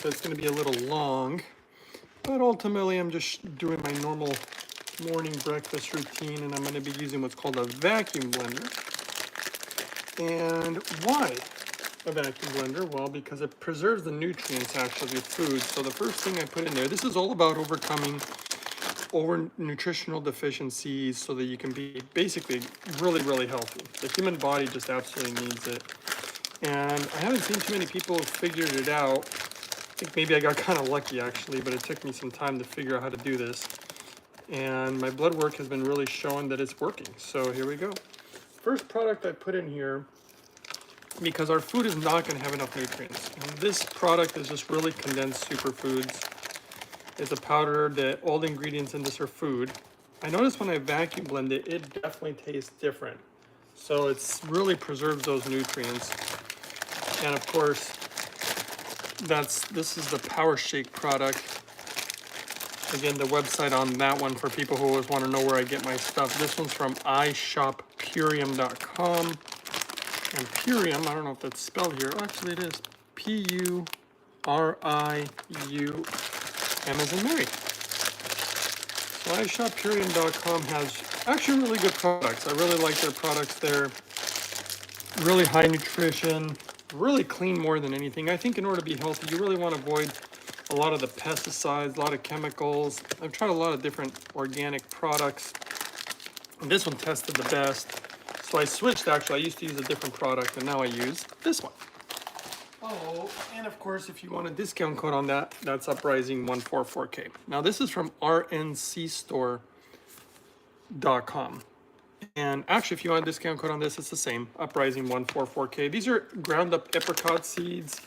so it's going to be a little long. But ultimately, I'm just doing my normal morning breakfast routine, and I'm going to be using what's called a vacuum blender. And why a vacuum blender? Well, because it preserves the nutrients actually of your food. So the first thing I put in there, this is all about overcoming nutritional deficiencies so that you can be basically really, really healthy. The human body just absolutely needs it. And I haven't seen too many people who figured it out. I think maybe I got kind of lucky actually, but it took me some time to figure out how to do this. And my blood work has been really showing that it's working. So here we go. First product I put in here, because our food is not going to have enough nutrients. And this product is just really condensed superfoods. It's a powder that all the ingredients in this are food. I noticed when I vacuum blend it, it definitely tastes different. So it's really preserves those nutrients. And of course, this is the Power Shake product. Again, the website on that one for people who always want to know where I get my stuff. This one's from ishoppurium.com. And Purium, I don't know if that's spelled here. Actually, it is. P-U-R-I-U, M as in Mary. So ishoppurium.com has actually really good products. I really like their products. They're really high nutrition, really clean more than anything. I think in order to be healthy, you really want to avoid a lot of the pesticides, a lot of chemicals. I've tried a lot of different organic products. And this one tested the best. So I switched actually. I used to use a different product and now I use this one. Oh, and of course, if you want a discount code on that, that's Uprising144K. Now this is from rncstore.com. And actually, if you want a discount code on this, it's the same, Uprising144K. These are ground up apricot seeds.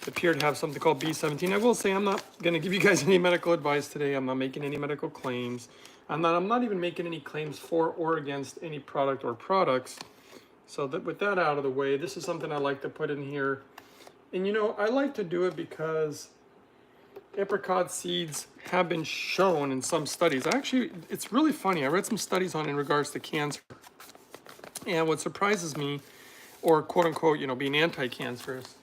They appear to have something called B17. I will say I'm not going to give you guys any medical advice today. I'm not making any medical claims. I'm not even making any claims for or against any product or products. So that with that out of the way, this is something I like to put in here. And you know, I like to do it because apricot seeds have been shown in some studies. Actually, it's really funny. I read some studies on it in regards to cancer. And what surprises me, or quote unquote, you know, being anti-cancerous,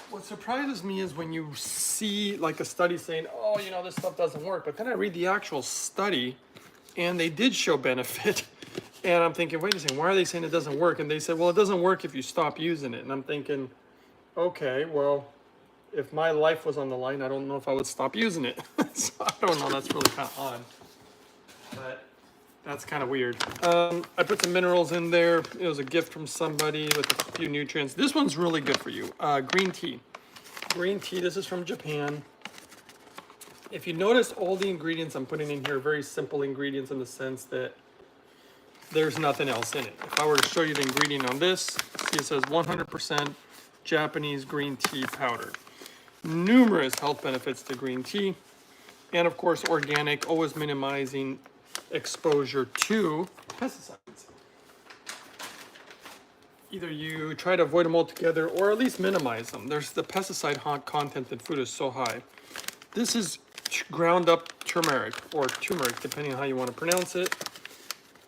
what surprises me is when you see like a study saying, oh, you know, this stuff doesn't work. But then I read the actual study and they did show benefit. And I'm thinking, wait a second, why are they saying it doesn't work? And they said, well, it doesn't work if you stop using it. And I'm thinking, okay, well, if my life was on the line, I don't know if I would stop using it. So I don't know, that's really kind of odd. But that's kind of weird. I put some minerals in there. It was a gift from somebody with a few nutrients. This one's really good for you. Green tea. Green tea, this is from Japan. If you notice, all the ingredients I'm putting in here are very simple ingredients in the sense that there's nothing else in it. If I were to show you the ingredient on this, see it says 100% Japanese green tea powder. Numerous health benefits to green tea. And of course, organic, always minimizing exposure to pesticides. Either you try to avoid them altogether or at least minimize them. There's the pesticide content in food is so high. This is ground up turmeric or turmeric, depending on how you want to pronounce it.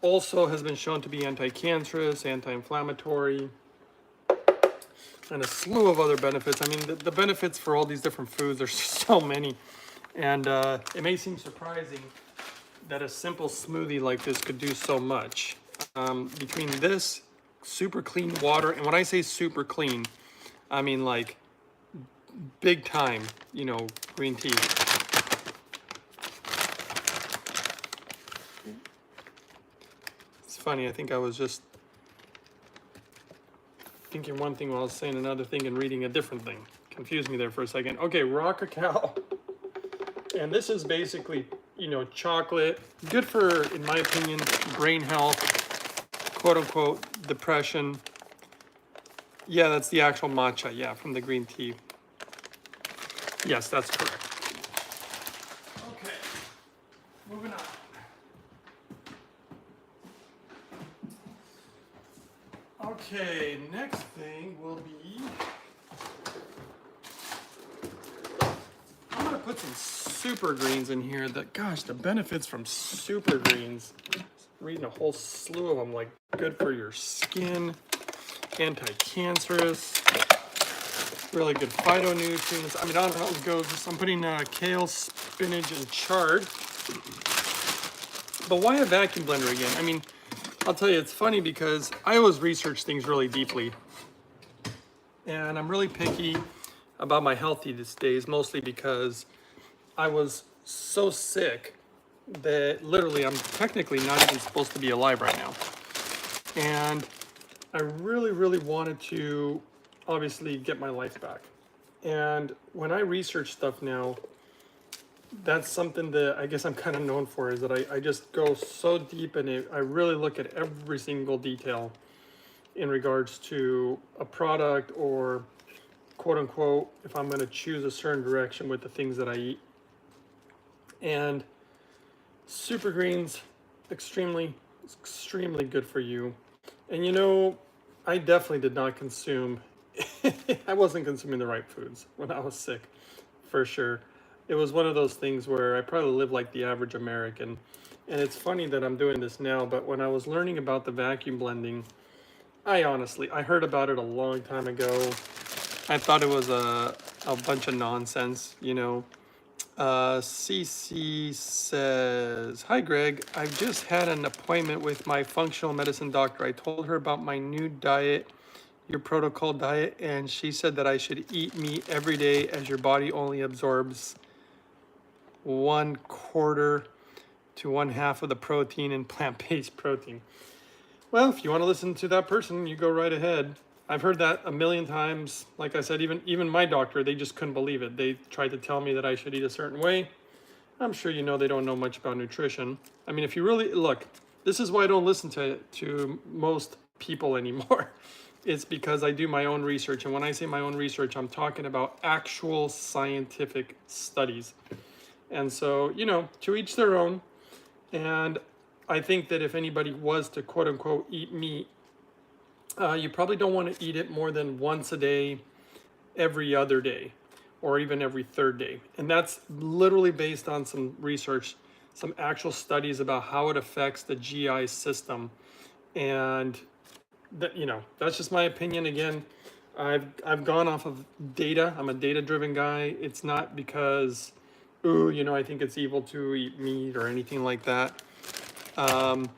Also has been shown to be anti-cancerous, anti-inflammatory, and a slew of other benefits. I mean, the benefits for all these different foods, there's so many. And it may seem surprising that a simple smoothie like this could do so much. Between this, super clean water, and when I say super clean, I mean like big time, you know, green tea. It's funny, I think I was just thinking one thing while I was saying another thing and reading a different thing. Confused me there for a second. Okay, raw cacao. And this is basically, you know, chocolate. Good for, in my opinion, brain health, quote unquote, depression. Yeah, that's the actual matcha, yeah, from the green tea. Yes, that's correct. Okay, moving on. Okay, next thing will be, I'm gonna put some super greens in here. That, gosh, the benefits from super greens, reading a whole slew of them, like good for your skin, anti-cancerous. Really good phytonutrients. I mean, I don't know how it goes. I'm putting kale, spinach, and chard. But why a vacuum blender again? I mean, I'll tell you, it's funny because I always research things really deeply. And I'm really picky about my health these days, mostly because I was so sick that literally I'm technically not even supposed to be alive right now. And I really, really wanted to obviously get my life back. And when I research stuff now, that's something that I guess I'm kind of known for, is that I just go so deep in it. I really look at every single detail in regards to a product, or quote unquote, if I'm going to choose a certain direction with the things that I eat. And super greens, extremely good for you. And you know, I definitely did not consume, I wasn't consuming the right foods when I was sick, for sure. It was one of those things where I probably live like the average American. And it's funny that I'm doing this now, but when I was learning about the vacuum blending, I heard about it a long time ago. I thought it was a bunch of nonsense, you know. CC says, "Hi Greg, I've just had an appointment with my functional medicine doctor. I told her about my new diet, your protocol diet, and she said that I should eat meat every day as your body only absorbs 1/4 to 1/2 of the protein in plant-based protein." Well, if you want to listen to that person, you go right ahead. I've heard that a million times. Like I said, even my doctor, they just couldn't believe it. They tried to tell me that I should eat a certain way. I'm sure you know they don't know much about nutrition. I mean, if you really look, this is why I don't listen to most people anymore. It's because I do my own research. And when I say my own research, I'm talking about actual scientific studies. And so, you know, to each their own. And I think that if anybody was to quote unquote eat meat, you probably don't want to eat it more than once a day, every other day, or even every third day. And that's literally based on some research, some actual studies about how it affects the GI system. And that, you know, that's just my opinion. Again, I've gone off of data. I'm a data-driven guy. It's not because, ooh, you know, I think it's evil to eat meat or anything like that. And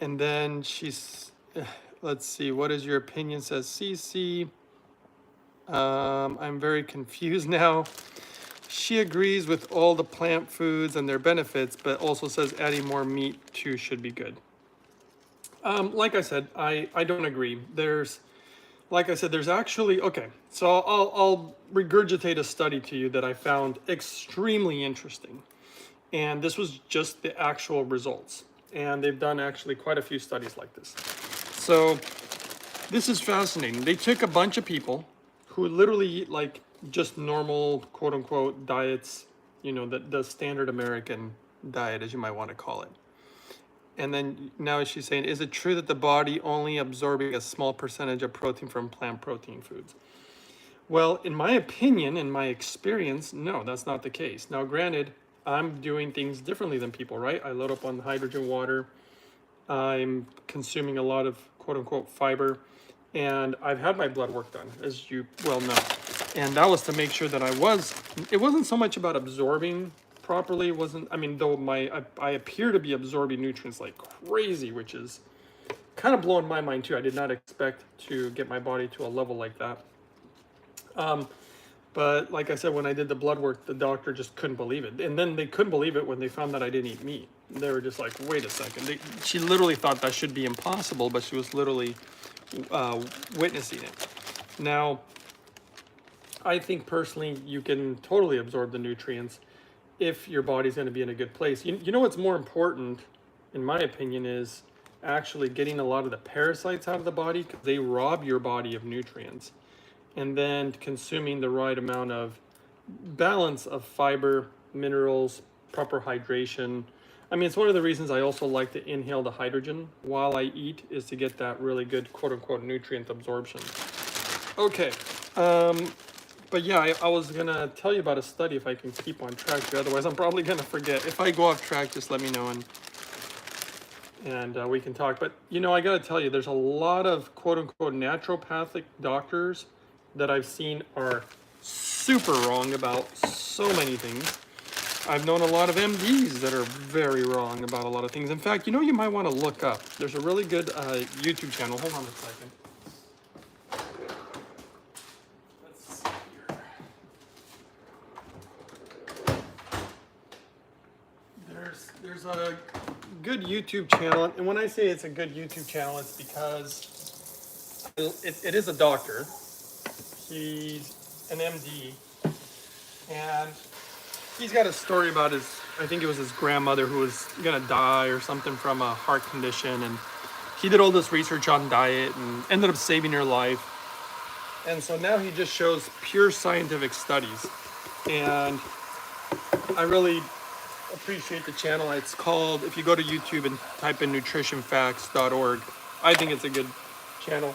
then she's, let's see, what is your opinion, says CC. I'm very confused now. She agrees with all the plant foods and their benefits, but also says adding more meat too should be good. Like I said, I don't agree. Like I said, there's actually, okay, so I'll regurgitate a study to you that I found extremely interesting. And this was just the actual results. And they've done actually quite a few studies like this. So this is fascinating. They took a bunch of people who literally eat like just normal, quote unquote, diets, you know, the standard American diet, as you might want to call it. And then now she's saying, is it true that the body only absorbing a small percentage of protein from plant protein foods? Well, in my opinion, in my experience, no, that's not the case. Now, granted, I'm doing things differently than people, right? I load up on hydrogen water. I'm consuming a lot of quote unquote fiber, and I've had my blood work done, as you well know. And that was to make sure that it wasn't so much about absorbing properly. It wasn't, I mean, though I appear to be absorbing nutrients like crazy, which is kind of blowing my mind too. I did not expect to get my body to a level like that. But like I said, when I did the blood work, the doctor just couldn't believe it. And then they couldn't believe it when they found that I didn't eat meat. They were just like, wait a second. She literally thought that should be impossible, but she was literally witnessing it. Now, I think personally, you can totally absorb the nutrients if your body's going to be in a good place. You know what's more important, in my opinion, is actually getting a lot of the parasites out of the body, because they rob your body of nutrients. And then consuming the right amount of balance of fiber, minerals, proper hydration. I mean, it's one of the reasons I also like to inhale the hydrogen while I eat, is to get that really good quote unquote nutrient absorption. Okay, but yeah, I was gonna tell you about a study if I can keep on track here. Otherwise, I'm probably gonna forget. If I go off track, just let me know and we can talk. But you know, I gotta tell you, there's a lot of quote unquote naturopathic doctors that I've seen are super wrong about so many things. I've known a lot of MDs that are very wrong about a lot of things. In fact, you know, you might want to look up. There's a really good YouTube channel. Hold on a second. Let's see here. There's a good YouTube channel, and when I say it's a good YouTube channel, it's because it is a doctor. He's an MD, and he's got a story about I think it was his grandmother who was gonna die or something from a heart condition, and he did all this research on diet and ended up saving her life. And so now he just shows pure scientific studies, and I really appreciate the channel. It's called, if you go to YouTube and type in nutritionfacts.org, I think it's a good channel.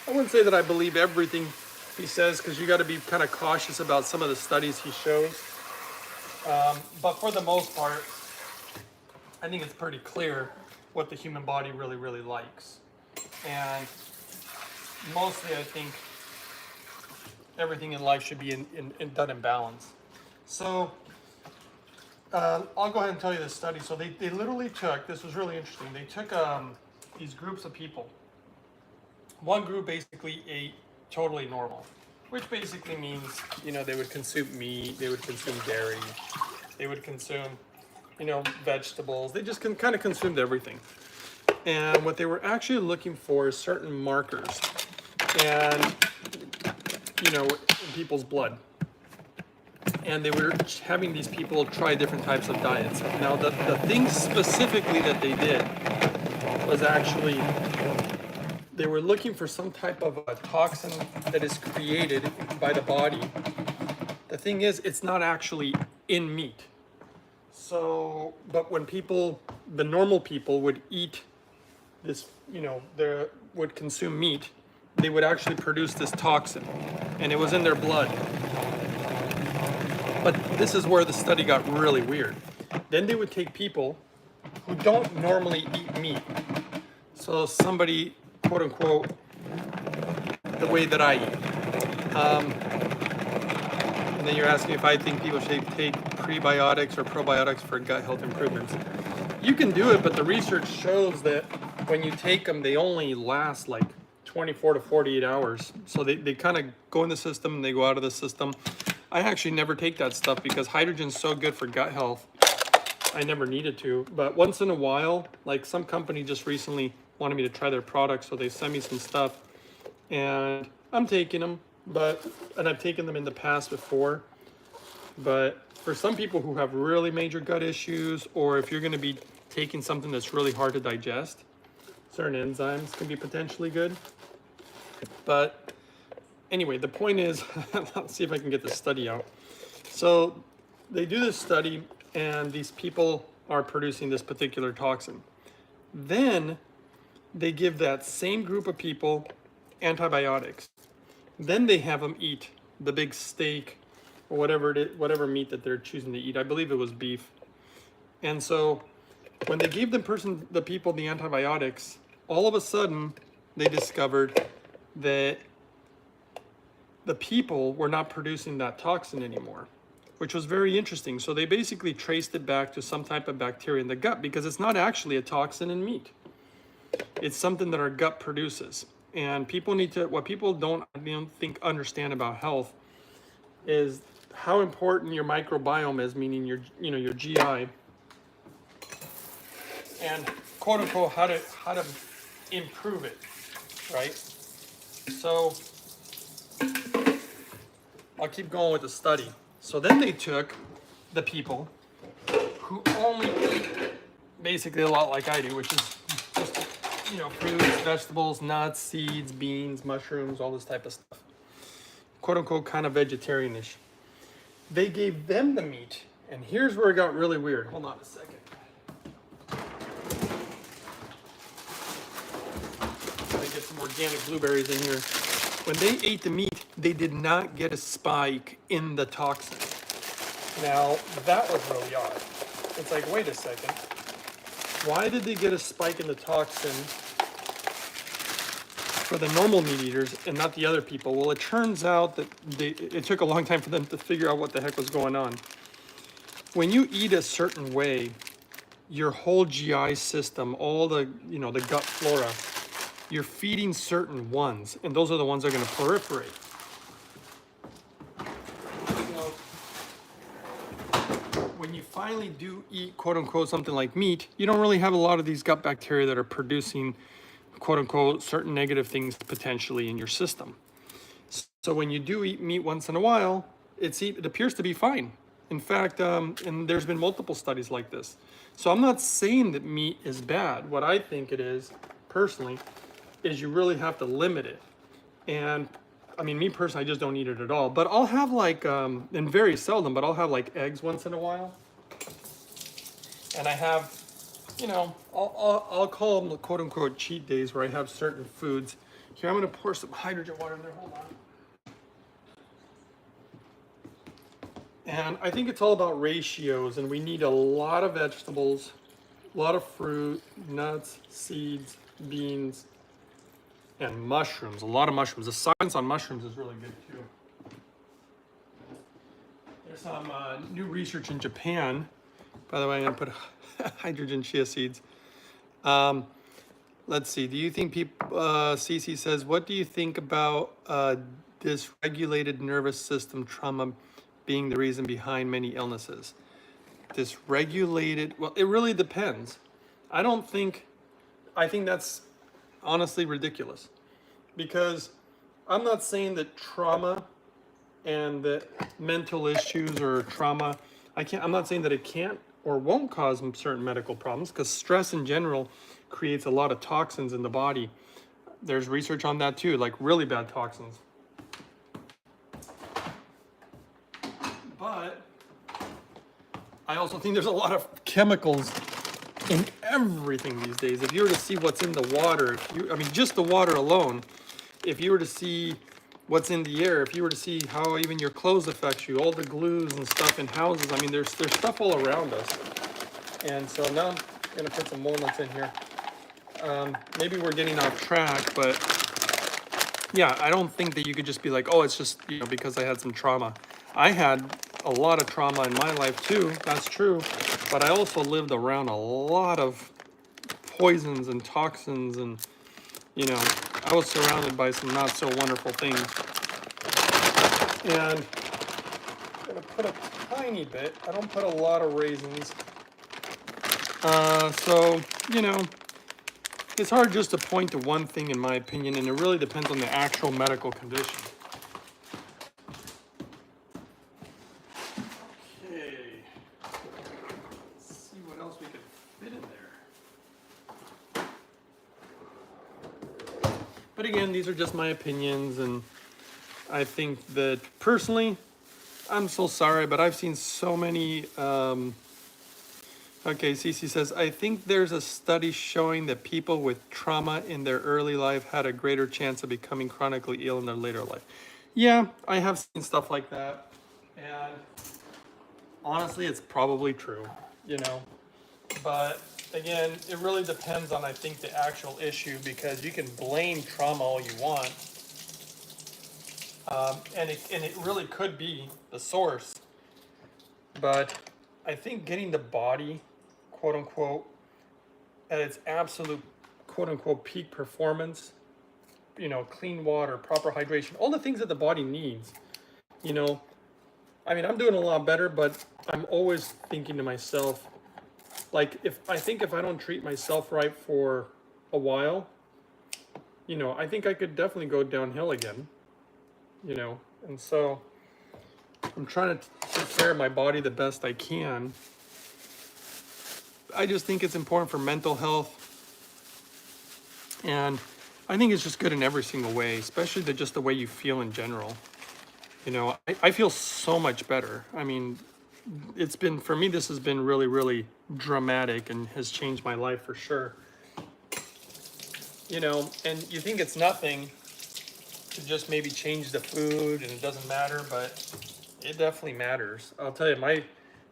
I wouldn't say that I believe everything he says, because you got to be kind of cautious about some of the studies he shows. But for the most part, I think it's pretty clear what the human body really, really likes. And mostly I think everything in life should be done in balance. So I'll go ahead and tell you this study. So they literally took, this was really interesting, they took these groups of people. One group basically ate totally normal, which basically means, you know, they would consume meat, they would consume dairy, they would consume, you know, vegetables. They just kind of consumed everything. And what they were actually looking for is certain markers, and, you know, in people's blood. And they were having these people try different types of diets. Now, the thing specifically that they did was actually, they were looking for some type of a toxin that is created by the body. The thing is, it's not actually in meat. So, but when people, the normal people would eat this, you know, they would consume meat, they would actually produce this toxin, and it was in their blood. But this is where the study got really weird. Then they would take people who don't normally eat meat. So somebody, quote unquote, the way that I eat. And then you're asking if I think people should take prebiotics or probiotics for gut health improvements. You can do it, but the research shows that when you take them, they only last like 24 to 48 hours. So they kind of go in the system and they go out of the system. I actually never take that stuff because hydrogen's so good for gut health. I never needed to, but once in a while, like some company just recently wanted me to try their products, so they sent me some stuff, and I'm taking them, and I've taken them in the past before. But for some people who have really major gut issues, or if you're going to be taking something that's really hard to digest, certain enzymes can be potentially good. But anyway, the point is, let's see if I can get the study out. So they do this study, and these people are producing this particular toxin. Then they give that same group of people antibiotics. Then they have them eat the big steak or whatever meat that they're choosing to eat. I believe it was beef. And so when they gave the people the antibiotics, all of a sudden they discovered that the people were not producing that toxin anymore, which was very interesting. So they basically traced it back to some type of bacteria in the gut, because it's not actually a toxin in meat. It's something that our gut produces. And people need to, what people don't think understand about health is how important your microbiome is, meaning your GI, and quote unquote how to improve it, right? So I'll keep going with the study. So then they took the people who only eat basically a lot like I do, which is just, you know, fruits, vegetables, nuts, seeds, beans, mushrooms, all this type of stuff. Quote unquote kind of vegetarianish. They gave them the meat, and here's where it got really weird. Hold on a second. Let me get some organic blueberries in here. When they ate the meat, they did not get a spike in the toxin. Now, that was really odd. It's like, wait a second. Why did they get a spike in the toxin for the normal meat eaters and not the other people. Well, it turns out that it took a long time for them to figure out what the heck was going on. When you eat a certain way, your whole GI system, all the, the gut flora, you're feeding certain ones, and those are the ones that are going to proliferate. So when you finally do eat, quote unquote, something like meat, you don't really have a lot of these gut bacteria that are producing, quote unquote, certain negative things potentially in your system. So when you do eat meat once in a while, it appears to be fine. In fact, and there's been multiple studies like this. So I'm not saying that meat is bad. What I think it is, personally, is you really have to limit it. And I mean, me personally, I just don't eat it at all. But I'll have like, and very seldom, but I'll have like eggs once in a while. And I have, I'll call them the quote unquote cheat days where I have certain foods. Here, I'm gonna pour some hydrogen water in there, hold on. And I think it's all about ratios, and we need a lot of vegetables, a lot of fruit, nuts, seeds, beans, and mushrooms, a lot of mushrooms. The science on mushrooms is really good too. There's some new research in Japan. By the way, I'm gonna put hydrogen chia seeds. Let's see, do you think people, Cece says, what do you think about dysregulated nervous system trauma being the reason behind many illnesses? Dysregulated, well, it really depends. I think that's honestly ridiculous, because I'm not saying that trauma and that mental issues or trauma, I'm not saying that it can't or won't cause certain medical problems, because stress in general creates a lot of toxins in the body. There's research on that too, like really bad toxins. But I also think there's a lot of chemicals in everything these days. If you were to see what's in the water, just the water alone, if you were to see what's in the air, if you were to see how even your clothes affects you, all the glues and stuff in houses, there's stuff all around us. And so now I'm gonna put some walnuts in here. Maybe we're getting off track, but yeah, I don't think that you could just be like, oh, it's just, because I had some trauma. I had a lot of trauma in my life too, that's true, but I also lived around a lot of poisons and toxins, and I was surrounded by some not so wonderful things. And I'm gonna put a tiny bit, I don't put a lot of raisins. So, it's hard just to point to one thing in my opinion, and it really depends on the actual medical condition. Okay, let's see what else we can fit in there. But again, these are just my opinions, and I think that personally, I'm so sorry, but I've seen so many, okay, Cece says, I think there's a study showing that people with trauma in their early life had a greater chance of becoming chronically ill in their later life. Yeah, I have seen stuff like that. And honestly, it's probably true, But again, it really depends on, I think, the actual issue, because you can blame trauma all you want. And it really could be the source. But I think getting the body, quote unquote, at its absolute, quote unquote, peak performance, clean water, proper hydration, all the things that the body needs, I'm doing a lot better, but I'm always thinking to myself, like, if I don't treat myself right for a while, I think I could definitely go downhill again, and so I'm trying to take care of my body the best I can. I just think it's important for mental health, and I think it's just good in every single way, especially just the way you feel in general. I feel so much better. For me, this has been really, really dramatic and has changed my life for sure. And you think it's nothing to just maybe change the food and it doesn't matter, but it definitely matters. I'll tell you,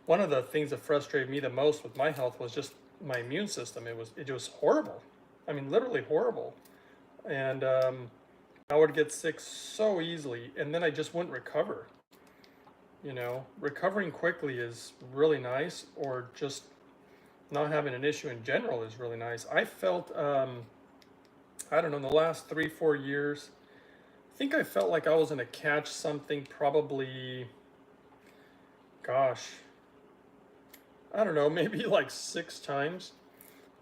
one of the things that frustrated me the most with my health was just my immune system. It was horrible. Literally horrible. And I would get sick so easily, and then I just wouldn't recover. You know, recovering quickly is really nice, or just not having an issue in general is really nice. I felt, I don't know, in the last 3, 4 years, I think I felt like I was going to catch something probably, gosh, I don't know, maybe like 6 times.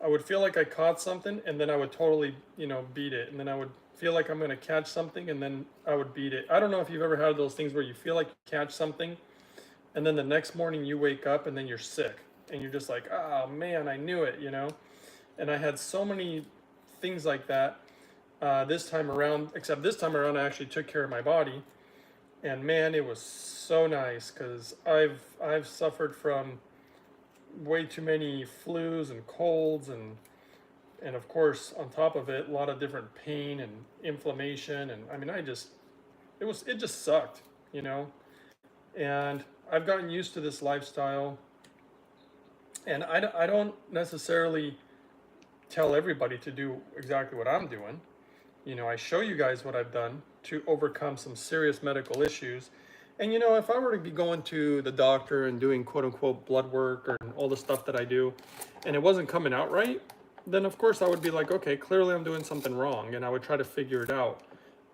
I would feel like I caught something, and then I would totally, you know, beat it. And then I would feel like I'm going to catch something, and then I would beat it. I don't know if you've ever had those things where you feel like you catch something, and then the next morning you wake up and then you're sick. And you're just like, oh man, I knew it, you know? And I had so many things like that this time around, except this time around I actually took care of my body. And man, it was so nice, because I've suffered from way too many flus and colds, and of course on top of it a lot of different pain and inflammation, and I mean it just sucked, you know. And I've gotten used to this lifestyle, and I don't necessarily tell everybody to do exactly what I'm doing. You know, I show you guys what I've done to overcome some serious medical issues. And you know, if I were to be going to the doctor and doing quote unquote blood work or all the stuff that I do, and it wasn't coming out right, then of course I would be like, okay, clearly I'm doing something wrong, and I would try to figure it out.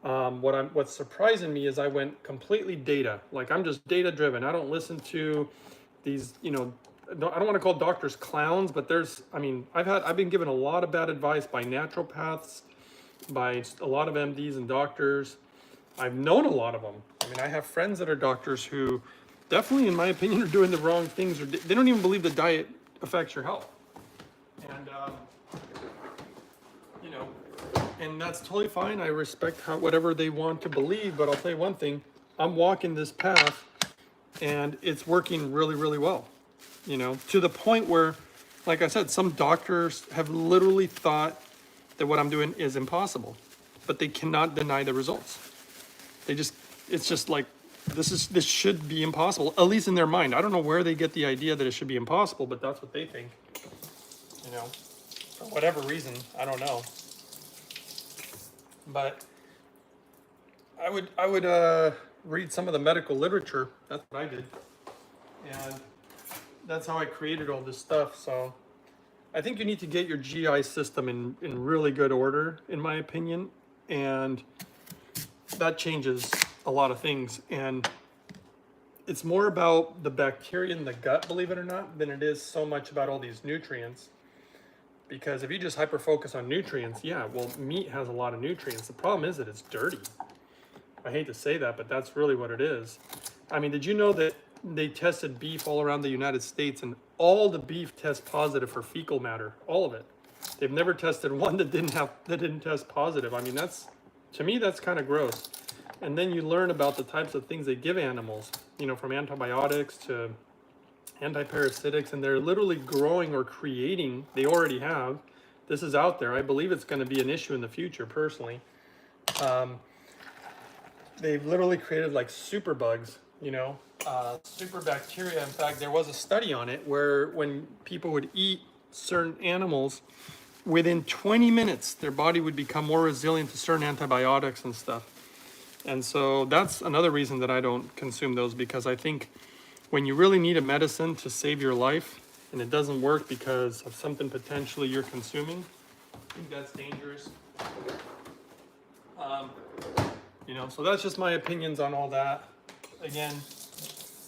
What's surprising me is I went completely data. Like, I'm just data driven. I don't listen to these, you know, I don't want to call doctors clowns, but I mean, I've been given a lot of bad advice by naturopaths, by a lot of MDs and doctors. I've known a lot of them. I mean, I have friends that are doctors who definitely, in my opinion, are doing the wrong things, or they don't even believe the diet affects your health. And, you know, and that's totally fine. I respect whatever they want to believe, but I'll tell you one thing, I'm walking this path and it's working really, really well, you know, to the point where, like I said, some doctors have literally thought that what I'm doing is impossible, but they cannot deny the results. It's just like, this should be impossible, at least in their mind. I don't know where they get the idea that it should be impossible, but that's what they think, you know, for whatever reason, I don't know. But I would read some of the medical literature. That's what I did, and that's how I created all this stuff. So I think you need to get your GI system in really good order, in my opinion, and that changes a lot of things. And it's more about the bacteria in the gut, believe it or not, than it is so much about all these nutrients. Because if you just hyper focus on nutrients, yeah, well, meat has a lot of nutrients. The problem is that it's dirty. I hate to say that, but that's really what it is. I mean, did you know that they tested beef all around the United States, and all the beef tests positive for fecal matter, all of it? They've never tested one that didn't test positive. I mean, to me, that's kind of gross. And then you learn about the types of things they give animals, you know, from antibiotics to antiparasitics, and they're literally growing or creating, they already have. This is out there. I believe it's going to be an issue in the future, personally. They've literally created like super bugs, you know, super bacteria. In fact, there was a study on it where when people would eat certain animals, within 20 minutes, their body would become more resilient to certain antibiotics and stuff. And so that's another reason that I don't consume those, because I think when you really need a medicine to save your life and it doesn't work because of something potentially you're consuming, I think that's dangerous. You know, so that's just my opinions on all that. Again,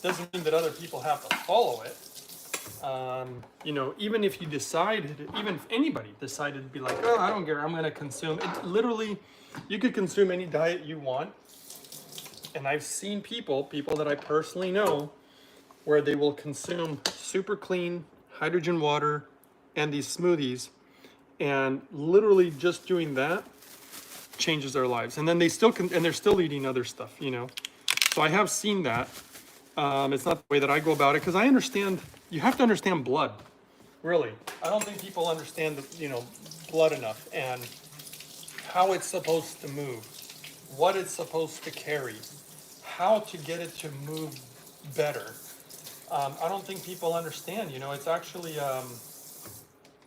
doesn't mean that other people have to follow it. You know, even if you decided, even if anybody decided to be like, oh, I don't care, I'm going to consume it. Literally, you could consume any diet you want. And I've seen people that I personally know, where they will consume super clean hydrogen water and these smoothies, and literally just doing that changes their lives. And then they're still eating other stuff, you know. So I have seen that. It's not the way that I go about it, because I understand, you have to understand blood, really. I don't think people understand, you know, blood enough, and how it's supposed to move, what it's supposed to carry, how to get it to move better. I don't think people understand, you know, it's actually,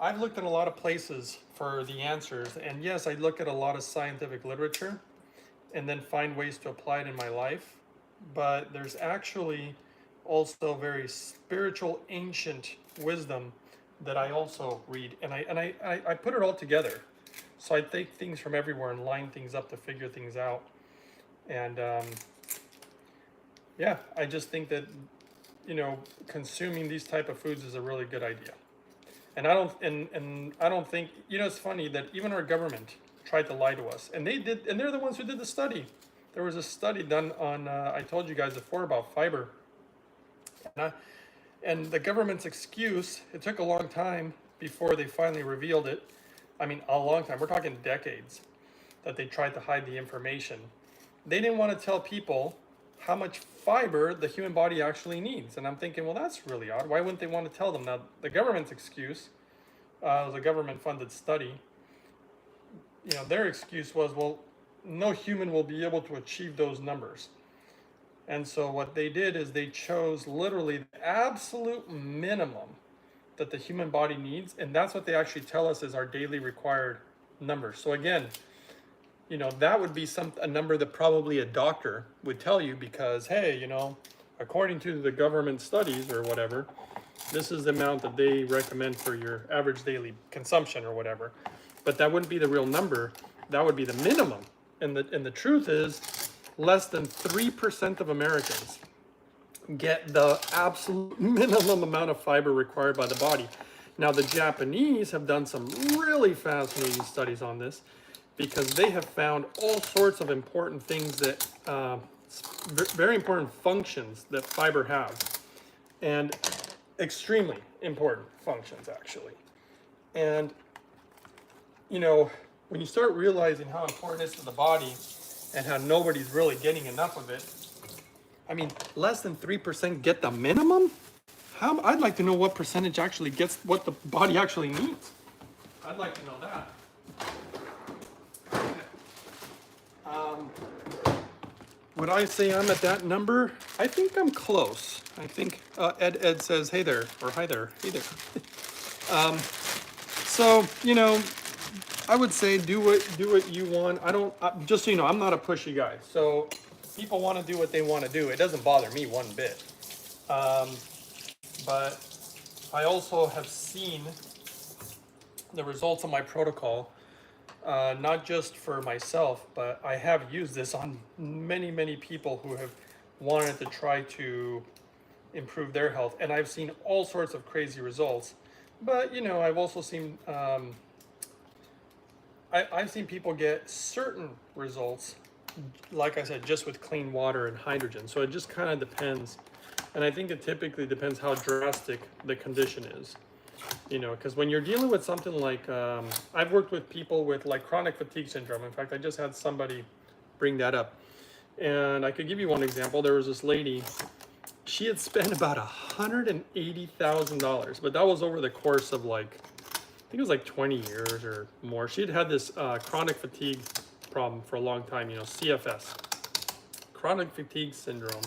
I've looked at a lot of places for the answers, and yes, I look at a lot of scientific literature and then find ways to apply it in my life. But there's actually also very spiritual, ancient wisdom that I also read, and I put it all together. So I take things from everywhere and line things up to figure things out. And yeah, I just think that, you know, consuming these type of foods is a really good idea. And I don't think, you know, it's funny that even our government tried to lie to us, and they're the ones who did the study. There was a study done on, I told you guys before about fiber, and, and the government's excuse, it took a long time before they finally revealed it. I mean, a long time, we're talking decades, that they tried to hide the information. They didn't want to tell people how much fiber the human body actually needs. And I'm thinking, well, that's really odd. Why wouldn't they want to tell them? Now, the government's excuse was a government-funded study. You know, their excuse was, well, no human will be able to achieve those numbers. And so what they did is they chose literally the absolute minimum that the human body needs, and that's what they actually tell us is our daily required numbers. So again, you know, that would be a number that probably a doctor would tell you because, hey, you know, according to the government studies or whatever, this is the amount that they recommend for your average daily consumption or whatever. But that wouldn't be the real number. That would be the minimum. And the truth is, less than 3% of Americans get the absolute minimum amount of fiber required by the body. Now, the Japanese have done some really fascinating studies on this because they have found all sorts of important things that, very important functions that fiber has, and extremely important functions, actually. And, you know, when you start realizing how important it is to the body and how nobody's really getting enough of it, I mean, less than 3% get the minimum? I'd like to know what percentage actually gets what the body actually needs. I'd like to know that. Would I say I'm at that number? I think I'm close. I think Ed says, hey there, or hi there, hey there. So, you know, I would say do what you want. Just so you know, I'm not a pushy guy. So people want to do what they want to do. It doesn't bother me one bit. But I also have seen the results of my protocol, not just for myself, but I have used this on many, many people who have wanted to try to improve their health. And I've seen all sorts of crazy results. But, you know, I've also seen, I've seen people get certain results, like I said, just with clean water and hydrogen. So it just kind of depends. And I think it typically depends how drastic the condition is. You know, because when you're dealing with something like, I've worked with people with like chronic fatigue syndrome. In fact, I just had somebody bring that up. And I could give you one example. There was this lady, she had spent about $180,000, but that was over the course of like, I think it was like 20 years or more. She had had this chronic fatigue problem for a long time, you know, CFS, chronic fatigue syndrome.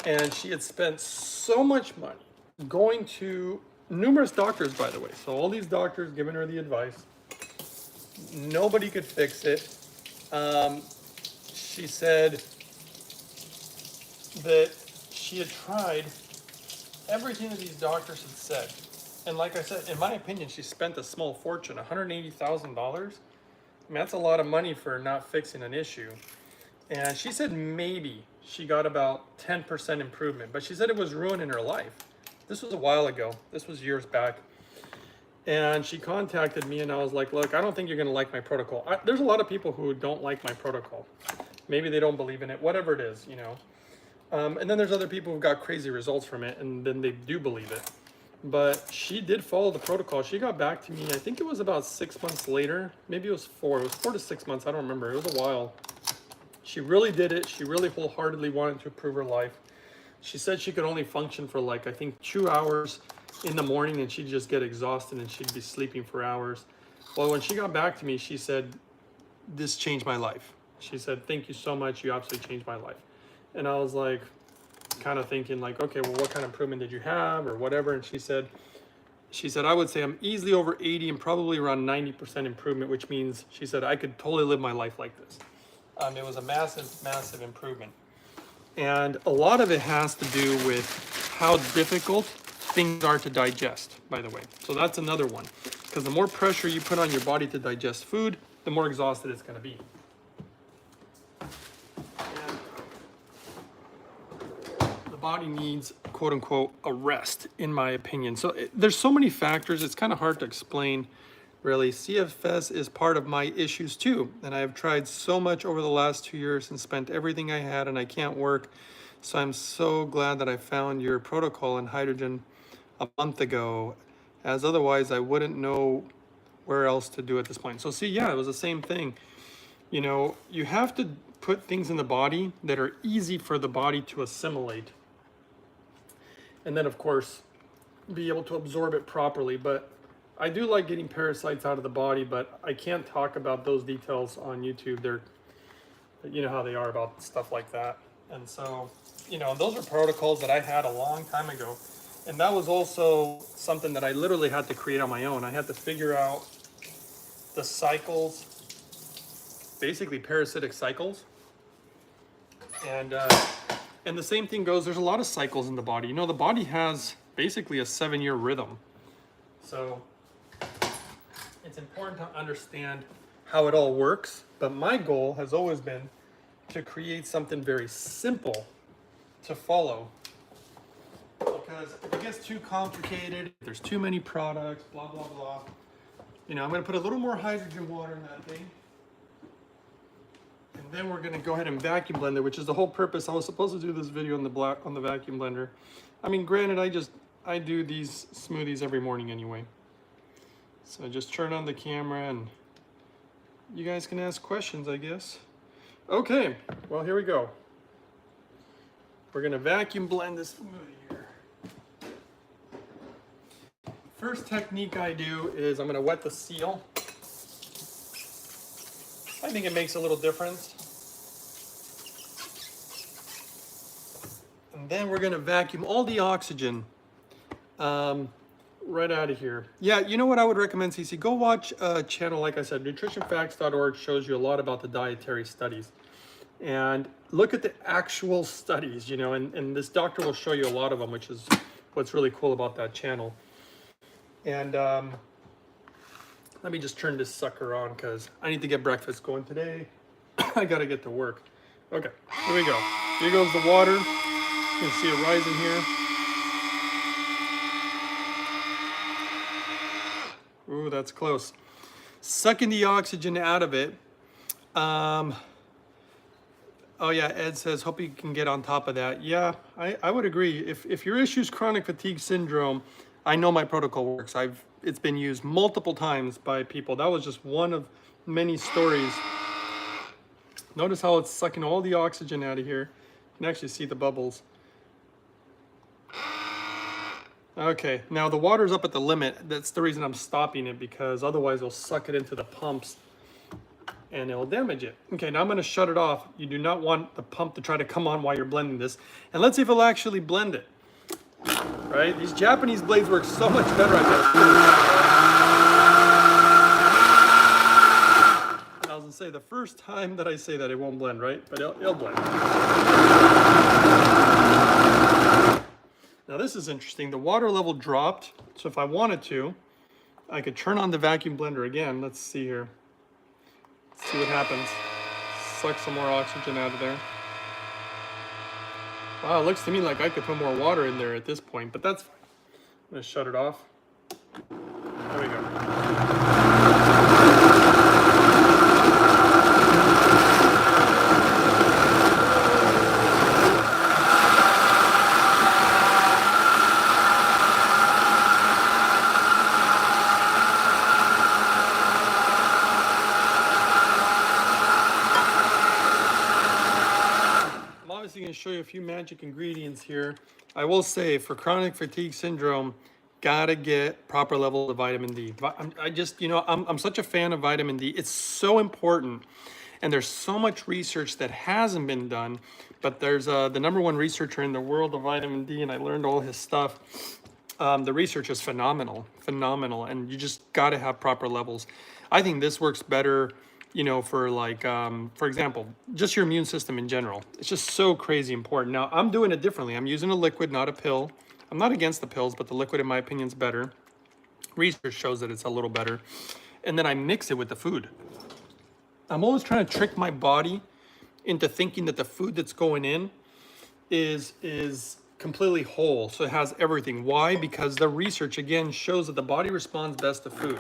And she had spent so much money going to numerous doctors, by the way. So all these doctors giving her the advice. Nobody could fix it. She said that she had tried everything that these doctors had said. And like I said, in my opinion, she spent a small fortune, $180,000. I mean, that's a lot of money for not fixing an issue. And she said maybe she got about 10% improvement, but she said it was ruining her life. This was a while ago. This was years back. And she contacted me and I was like, look, I don't think you're going to like my protocol. There's a lot of people who don't like my protocol. Maybe they don't believe in it, whatever it is, you know. And then there's other people who got crazy results from it and then they do believe it. But she did follow the protocol. She got back to me, I think it was about 6 months later. Maybe it was 4. It was 4 to 6 months. I don't remember. It was a while. She really did it. She really wholeheartedly wanted to improve her life. She said she could only function for like, I think 2 hours in the morning and she'd just get exhausted and she'd be sleeping for hours. Well, when she got back to me, she said, this changed my life. She said, thank you so much. You absolutely changed my life. And I was like, kind of thinking like, okay, well, what kind of improvement did you have or whatever? And she said, she said, I would say I'm easily over 80 and probably around 90% improvement, which means, she said, I could totally live my life like this. It was a massive, massive improvement. And a lot of it has to do with how difficult things are to digest, by the way. So that's another one. Because the more pressure you put on your body to digest food, the more exhausted it's going to be. And the body needs, quote unquote, a rest, in my opinion. So there's so many factors, it's kind of hard to explain. Really, CFS is part of my issues too, and I have tried so much over the last 2 years and spent everything I had, and I can't work. So I'm so glad that I found your protocol in hydrogen a month ago, as otherwise I wouldn't know where else to do at this point. So see, yeah, it was the same thing. You know, you have to put things in the body that are easy for the body to assimilate, and then of course be able to absorb it properly. But I do like getting parasites out of the body, but I can't talk about those details on YouTube. They're, you know how they are about stuff like that. And so, you know, those are protocols that I had a long time ago. And that was also something that I literally had to create on my own. I had to figure out the cycles, basically parasitic cycles. And the same thing goes, there's a lot of cycles in the body. You know, the body has basically a 7-year rhythm. So it's important to understand how it all works, but my goal has always been to create something very simple to follow. Because if it gets too complicated, if there's too many products, blah, blah, blah, you know, I'm going to put a little more hydrogen water in that thing. And then we're going to go ahead and vacuum blend it, which is the whole purpose. I was supposed to do this video on the vacuum blender. I mean, granted, I do these smoothies every morning anyway. So I just turn on the camera and you guys can ask questions, I guess. Okay, well, here we go. We're gonna vacuum blend this smoothie here. First technique I do is I'm gonna wet the seal. I think it makes a little difference. And then we're gonna vacuum all the oxygen right out of here. Yeah, you know what I would recommend, CC? Go watch a channel, like I said, nutritionfacts.org shows you a lot about the dietary studies. And look at the actual studies, you know, and this doctor will show you a lot of them, which is what's really cool about that channel. And let me just turn this sucker on because I need to get breakfast going today. I gotta get to work. Okay, here we go. Here goes the water. You can see it rising here. Ooh, that's close. Sucking the oxygen out of it. Oh yeah, Ed says, hope you can get on top of that. Yeah, I would agree. If your issue is chronic fatigue syndrome, I know my protocol works. It's been used multiple times by people. That was just one of many stories. Notice how it's sucking all the oxygen out of here. You can actually see the bubbles. Okay, now the water's up at the limit. That's the reason I'm stopping it, because otherwise it'll suck it into the pumps and it'll damage it. Okay, now I'm gonna shut it off. You do not want the pump to try to come on while you're blending this. And let's see if it'll actually blend it. Right, these Japanese blades work so much better. I was gonna say, the first time that I say that, it won't blend, right? But it'll blend. Now this is interesting. The water level dropped, so if I wanted to, I could turn on the vacuum blender again. Let's see here. Let's see what happens. Suck some more oxygen out of there. Wow, it looks to me like I could put more water in there at this point, but that's fine. I'm gonna shut it off. There we go. Going to show you a few magic ingredients here. I will say, for chronic fatigue syndrome, gotta get proper levels of vitamin D. I'm such a fan of vitamin D. It's so important, and there's so much research that hasn't been done. But there's the #1 researcher in the world of vitamin D, and I learned all his stuff. The research is phenomenal, and you just got to have proper levels. I think this works better, you know, for like, for example, just your immune system in general. It's just so crazy important. Now, I'm doing it differently. I'm using a liquid, not a pill. I'm not against the pills, but the liquid, in my opinion, is better. Research shows that it's a little better. And then I mix it with the food. I'm always trying to trick my body into thinking that the food that's going in is completely whole, so it has everything. Why? Because the research again shows that the body responds best to food.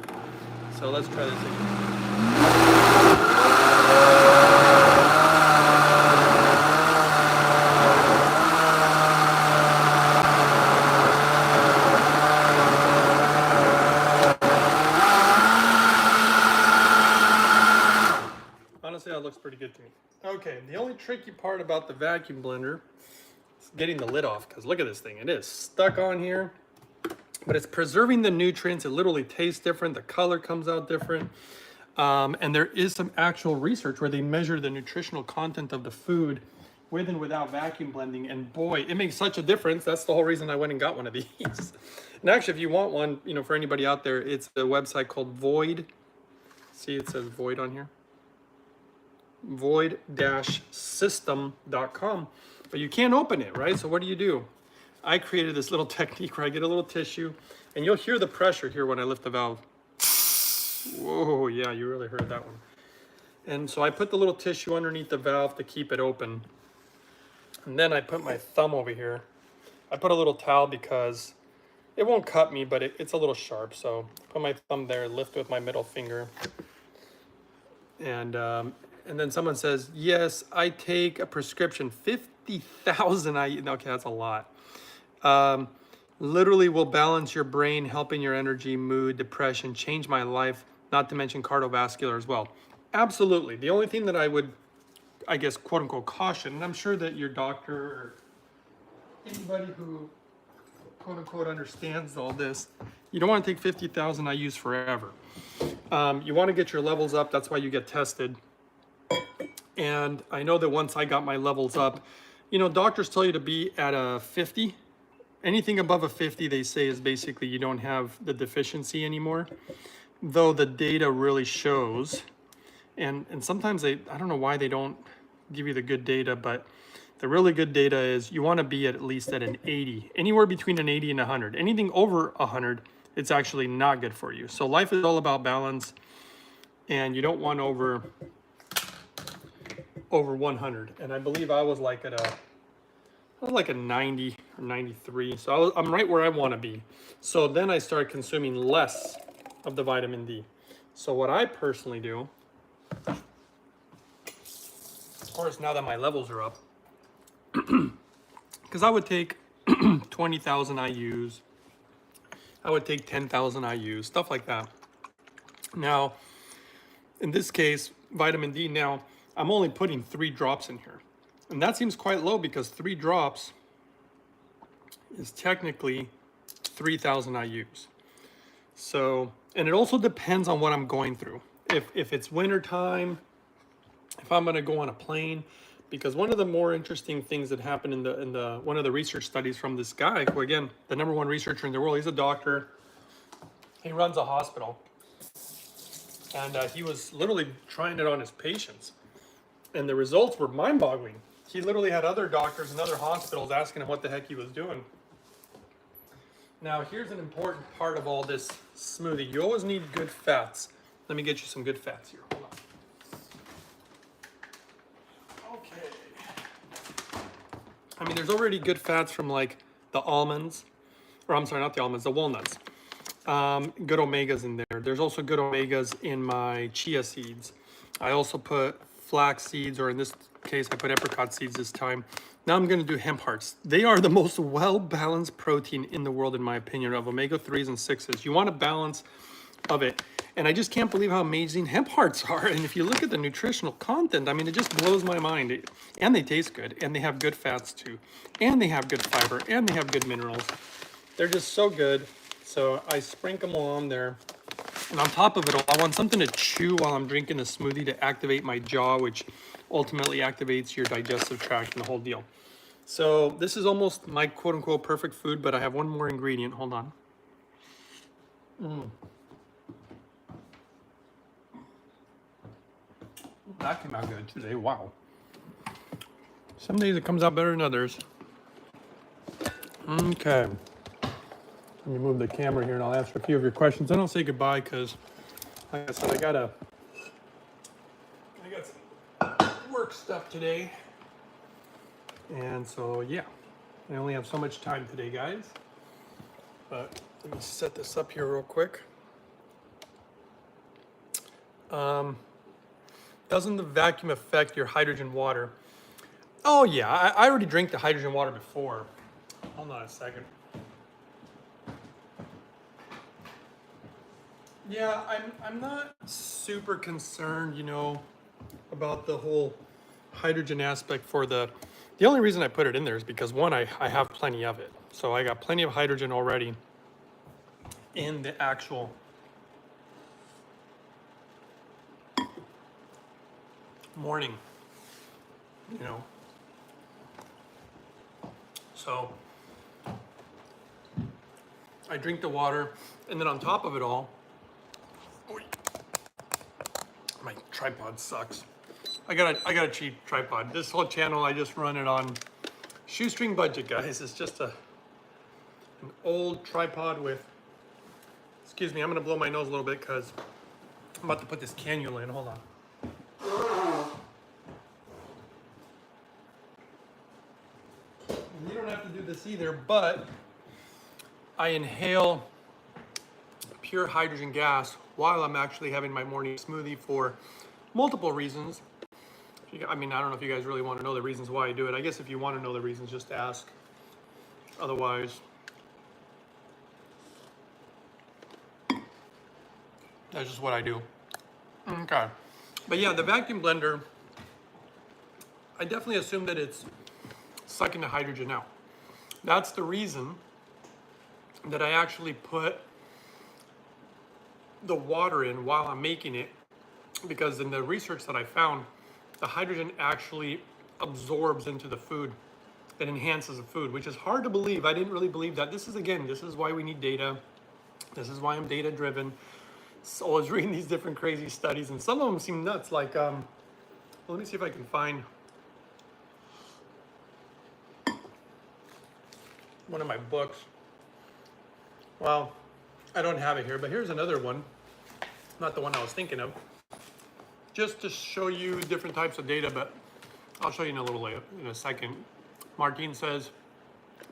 So let's try this again. Honestly, that looks pretty good to me. Okay, the only tricky part about the vacuum blender is getting the lid off, because look at this thing. It is stuck on here, but it's preserving the nutrients. It literally tastes different. The color comes out different. And there is some actual research where they measure the nutritional content of the food with and without vacuum blending. And boy, it makes such a difference. That's the whole reason I went and got one of these. And actually, if you want one, you know, for anybody out there, it's a website called Void. See, it says Void on here. Void-system.com. But you can't open it, right? So what do? I created this little technique where I get a little tissue, and you'll hear the pressure here when I lift the valve. Whoa, yeah, you really heard that one. And so I put the little tissue underneath the valve to keep it open. And then I put my thumb over here. I put a little towel because it won't cut me, but it's a little sharp. So put my thumb there, lift with my middle finger. And then someone says, yes, I take a prescription, 50,000 I, okay, that's a lot. Literally will balance your brain, helping your energy, mood, depression, change my life, not to mention cardiovascular as well. Absolutely. The only thing that I would, I guess, quote unquote, caution, and I'm sure that your doctor or anybody who, quote unquote, understands all this, you don't want to take 50,000 IUs forever. You want to get your levels up. That's why you get tested. And I know that once I got my levels up, you know, doctors tell you to be at a 50. Anything above a 50, they say, is basically you don't have the deficiency anymore. Though the data really shows, and sometimes I don't know why they don't give you the good data, but the really good data is you want to be at least at an 80, anywhere between an 80 and 100. Anything over 100, it's actually not good for you. So life is all about balance, and you don't want over 100. And I believe I was like at a 90 or 93. So I'm right where I want to be. So then I started consuming less of the vitamin D. So what I personally do, of course, now that my levels are up, because I would take 20,000 IUs, I would take 10,000 IUs, stuff like that. Now, in this case, vitamin D, now I'm only putting 3 drops in here. And that seems quite low because 3 drops is technically 3,000 IUs. So, and it also depends on what I'm going through. If it's winter time, if I'm gonna go on a plane, because one of the more interesting things that happened in the one of the research studies from this guy, who again, the #1 researcher in the world, he's a doctor, he runs a hospital, and he was literally trying it on his patients, and the results were mind-boggling. He literally had other doctors and other hospitals asking him what the heck he was doing. Now, here's an important part of all this smoothie. You always need good fats. Let me get you some good fats here. Hold on. Okay. I mean, there's already good fats from like the almonds, or I'm sorry, not the almonds, the walnuts. Good omegas in there. There's also good omegas in my chia seeds. I also put flax seeds, or in this case, I put apricot seeds this time. Now I'm going to do hemp hearts. They are the most well-balanced protein in the world, in my opinion, of omega-3s and 6s. You want a balance of it. And I just can't believe how amazing hemp hearts are. And if you look at the nutritional content, I mean, it just blows my mind. And they taste good, and they have good fats too. And they have good fiber, and they have good minerals. They're just so good. So I sprinkle them on there. And on top of it all, I want something to chew while I'm drinking the smoothie to activate my jaw, which ultimately activates your digestive tract and the whole deal. So this is almost my quote unquote perfect food, but I have one more ingredient. Hold on. That came out good today. Wow. Some days it comes out better than others. Okay. Let me move the camera here and I'll answer a few of your questions. Then I'll say goodbye because, like I said, I got some work stuff today. And so, yeah, I only have so much time today, guys. But let me set this up here real quick. Doesn't the vacuum affect your hydrogen water? Oh yeah, I already drank the hydrogen water before. Hold on a second. Yeah, I'm not super concerned, you know, about the whole hydrogen aspect for the only reason I put it in there is because one, I have plenty of it. So I got plenty of hydrogen already in the actual morning, you know. So I drink the water, and then on top of it all, my tripod sucks. I got a cheap tripod. This whole channel, I just run it on shoestring budget, guys. It's just an old tripod with, excuse me, I'm gonna blow my nose a little bit because I'm about to put this cannula in. Hold on. You don't have to do this either, but I inhale pure hydrogen gas while I'm actually having my morning smoothie for multiple reasons. I mean, I don't know if you guys really want to know the reasons why I do it. I guess if you want to know the reasons, just ask. Otherwise, that's just what I do. Okay. But yeah, the vacuum blender, I definitely assume that it's sucking the hydrogen out. That's the reason that I actually put the water in while I'm making it, because in the research that I found, the hydrogen actually absorbs into the food. It enhances the food, which is hard to believe. I didn't really believe that. This is why we need data. This is why I'm data driven. So I was reading these different crazy studies, and some of them seem nuts. Like, let me see if I can find one of my books. Well, I don't have it here, but here's another one. Not the one I was thinking of. Just to show you different types of data, but I'll show you in a little later, in a second. Martine says,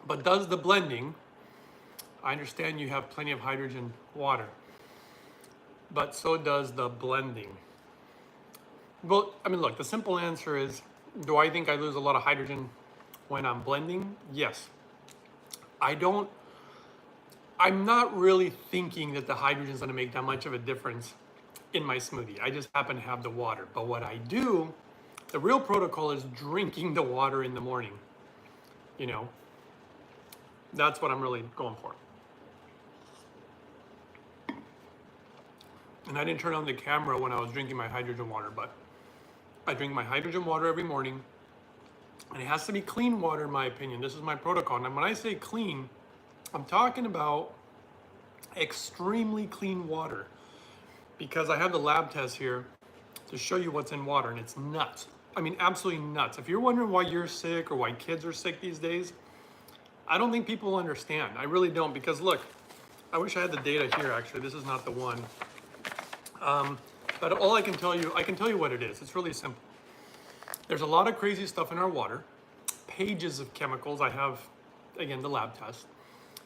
but does the blending, I understand you have plenty of hydrogen water, but so does the blending. Well, I mean, look, the simple answer is, do I think I lose a lot of hydrogen when I'm blending? Yes. I'm not really thinking that the hydrogen is going to make that much of a difference in my smoothie. I just happen to have the water. But what I do, the real protocol is drinking the water in the morning. You know, that's what I'm really going for. And I didn't turn on the camera when I was drinking my hydrogen water, but I drink my hydrogen water every morning. And it has to be clean water, in my opinion. This is my protocol. And when I say clean, I'm talking about extremely clean water, because I have the lab test here to show you what's in water, and it's nuts. I mean, absolutely nuts. If you're wondering why you're sick or why kids are sick these days, I don't think people understand. I really don't, because look, I wish I had the data here, actually. This is not the one. But all I can tell you what it is. It's really simple. There's a lot of crazy stuff in our water, pages of chemicals. I have, again, the lab test.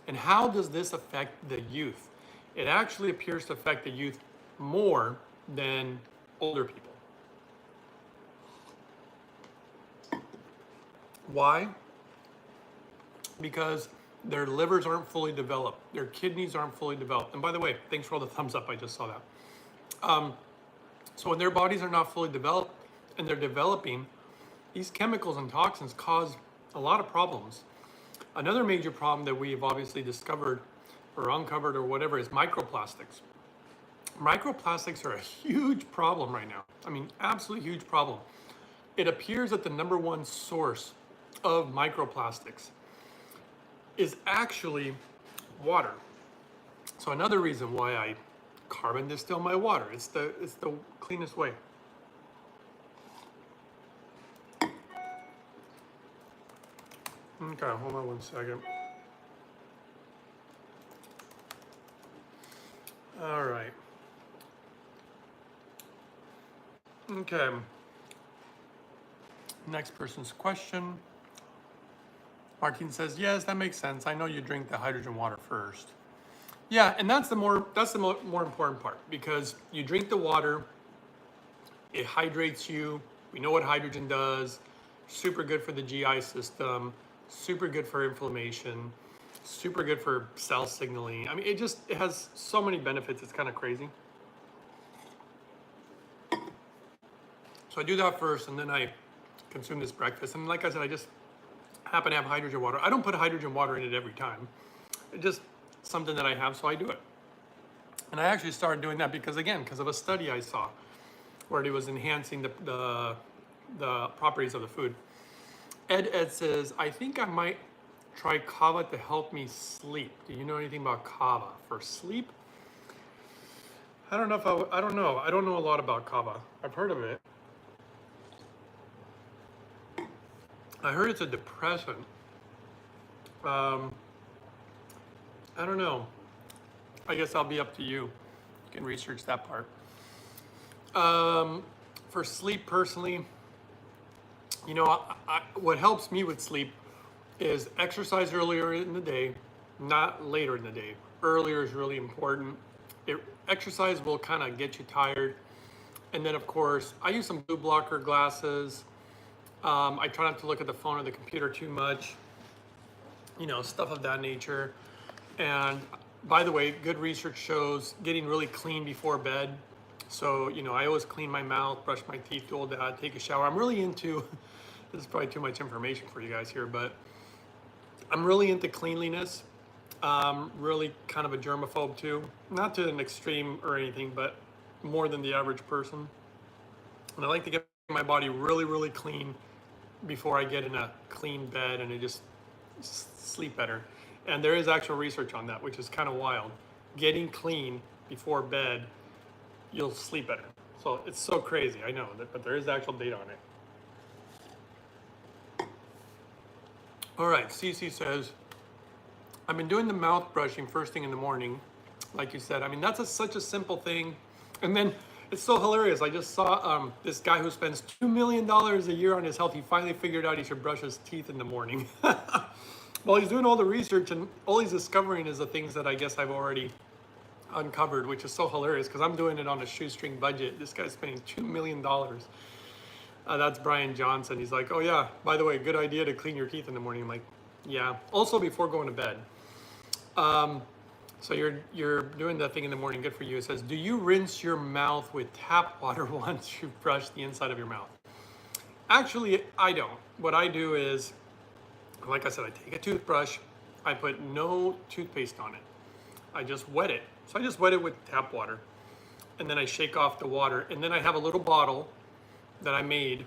And how does this affect the youth? It actually appears to affect the youth more than older people. Why? Because their livers aren't fully developed. Their kidneys aren't fully developed. And by the way, thanks for all the thumbs up. I just saw that. So when their bodies are not fully developed and they're developing, these chemicals and toxins cause a lot of problems. Another major problem that we've obviously discovered or uncovered or whatever is microplastics. Microplastics are a huge problem right now. I mean, absolutely huge problem. It appears that the #1 source of microplastics is actually water. So another reason why I carbon distill my water. It's the cleanest way. Okay, hold on one second. All right. Okay. Next person's question. Martin says, yes, that makes sense. I know you drink the hydrogen water first. Yeah, and that's the more important part, because you drink the water, it hydrates you. We know what hydrogen does. Super good for the GI system, super good for inflammation, super good for cell signaling. I mean, it has so many benefits. It's kind of crazy. So I do that first, and then I consume this breakfast. And like I said, I just happen to have hydrogen water. I don't put hydrogen water in it every time. It's just something that I have, so I do it. And I actually started doing that because of a study I saw where it was enhancing the properties of the food. Ed says, I think I might try kava to help me sleep. Do you know anything about kava for sleep? I don't know I don't know. I don't know a lot about kava. I've heard of it. I heard it's a depressant. I don't know. I guess I'll be up to you. You can research that part. For sleep personally, you know, what helps me with sleep is exercise earlier in the day, not later in the day. Earlier is really important. Exercise will kind of get you tired. And then of course, I use some blue blocker glasses. I try not to look at the phone or the computer too much, you know, stuff of that nature. And by the way, good research shows getting really clean before bed. So, you know, I always clean my mouth, brush my teeth, do all that, take a shower. I'm really into, this is probably too much information for you guys here, but I'm really into cleanliness. Really kind of a germaphobe too. Not to an extreme or anything, but more than the average person. And I like to get my body really, really clean before I get in a clean bed, and I just sleep better. And there is actual research on that, which is kind of wild. Getting clean before bed, you'll sleep better. So it's so crazy, I know, but there is actual data on it. All right, Cece says, I've been doing the mouth brushing first thing in the morning, like you said. I mean, that's such a simple thing. And then it's so hilarious. I just saw this guy who spends $2 million a year on his health. He finally figured out he should brush his teeth in the morning. Well, he's doing all the research, and all he's discovering is the things that I guess I've already uncovered, which is so hilarious because I'm doing it on a shoestring budget. This guy's spending $2 million. That's Brian Johnson. He's like, oh yeah, by the way, good idea to clean your teeth in the morning. I'm like, yeah. Also before going to bed. So you're doing that thing in the morning. Good for you. It says, do you rinse your mouth with tap water once you brush the inside of your mouth? Actually, I don't. What I do is, like I said, I take a toothbrush. I put no toothpaste on it. I just wet it. So I just wet it with tap water, and then I shake off the water. And then I have a little bottle that I made.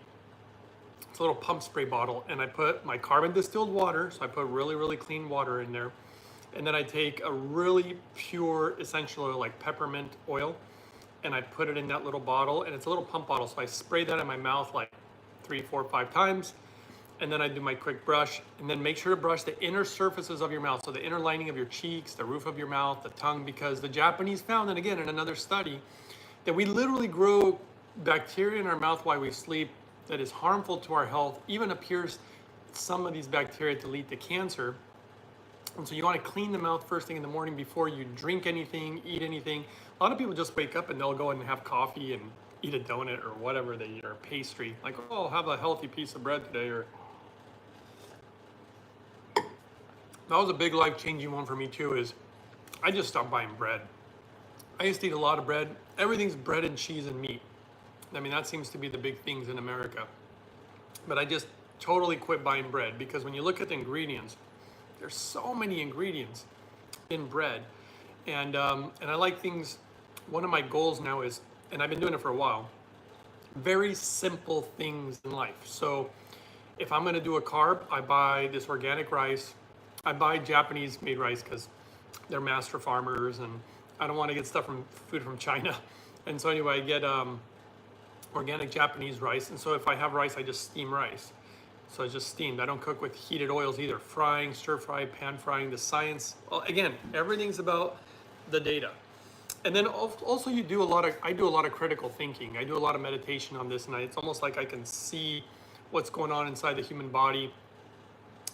It's a little pump spray bottle, and I put my carbon distilled water. So I put really, really clean water in there. And then I take a really pure essential oil, like peppermint oil, and I put it in that little bottle, and it's a little pump bottle. So I spray that in my mouth like 3, 4, 5 times. And then I do my quick brush, and then make sure to brush the inner surfaces of your mouth. So the inner lining of your cheeks, the roof of your mouth, the tongue, because the Japanese found, and again, in another study, that we literally grow bacteria in our mouth while we sleep that is harmful to our health, even appears some of these bacteria to lead to cancer. And so you want to clean the mouth first thing in the morning before you drink anything, eat anything. A lot of people just wake up and they'll go and have coffee and eat a donut or whatever they eat, or pastry. Like, oh, I'll have a healthy piece of bread today, or that was a big life-changing one for me too, is I just stopped buying bread. I used to eat a lot of bread. Everything's bread and cheese and meat. I mean, that seems to be the big things in America. But I just totally quit buying bread, because when you look at the ingredients, there's so many ingredients in bread. And I like things, one of my goals now is, and I've been doing it for a while, very simple things in life. So If I'm gonna do a carb, I buy this organic rice. I buy Japanese made rice because they're master farmers, and I don't want to get food from China. And so anyway, I get organic Japanese rice. And so if I have rice, I just steam rice. So it's just steamed. I don't cook with heated oils either. Frying, stir fry, pan frying, the science. Well, again, everything's about the data. And then also I do a lot of critical thinking. I do a lot of meditation on this, and it's almost like I can see what's going on inside the human body.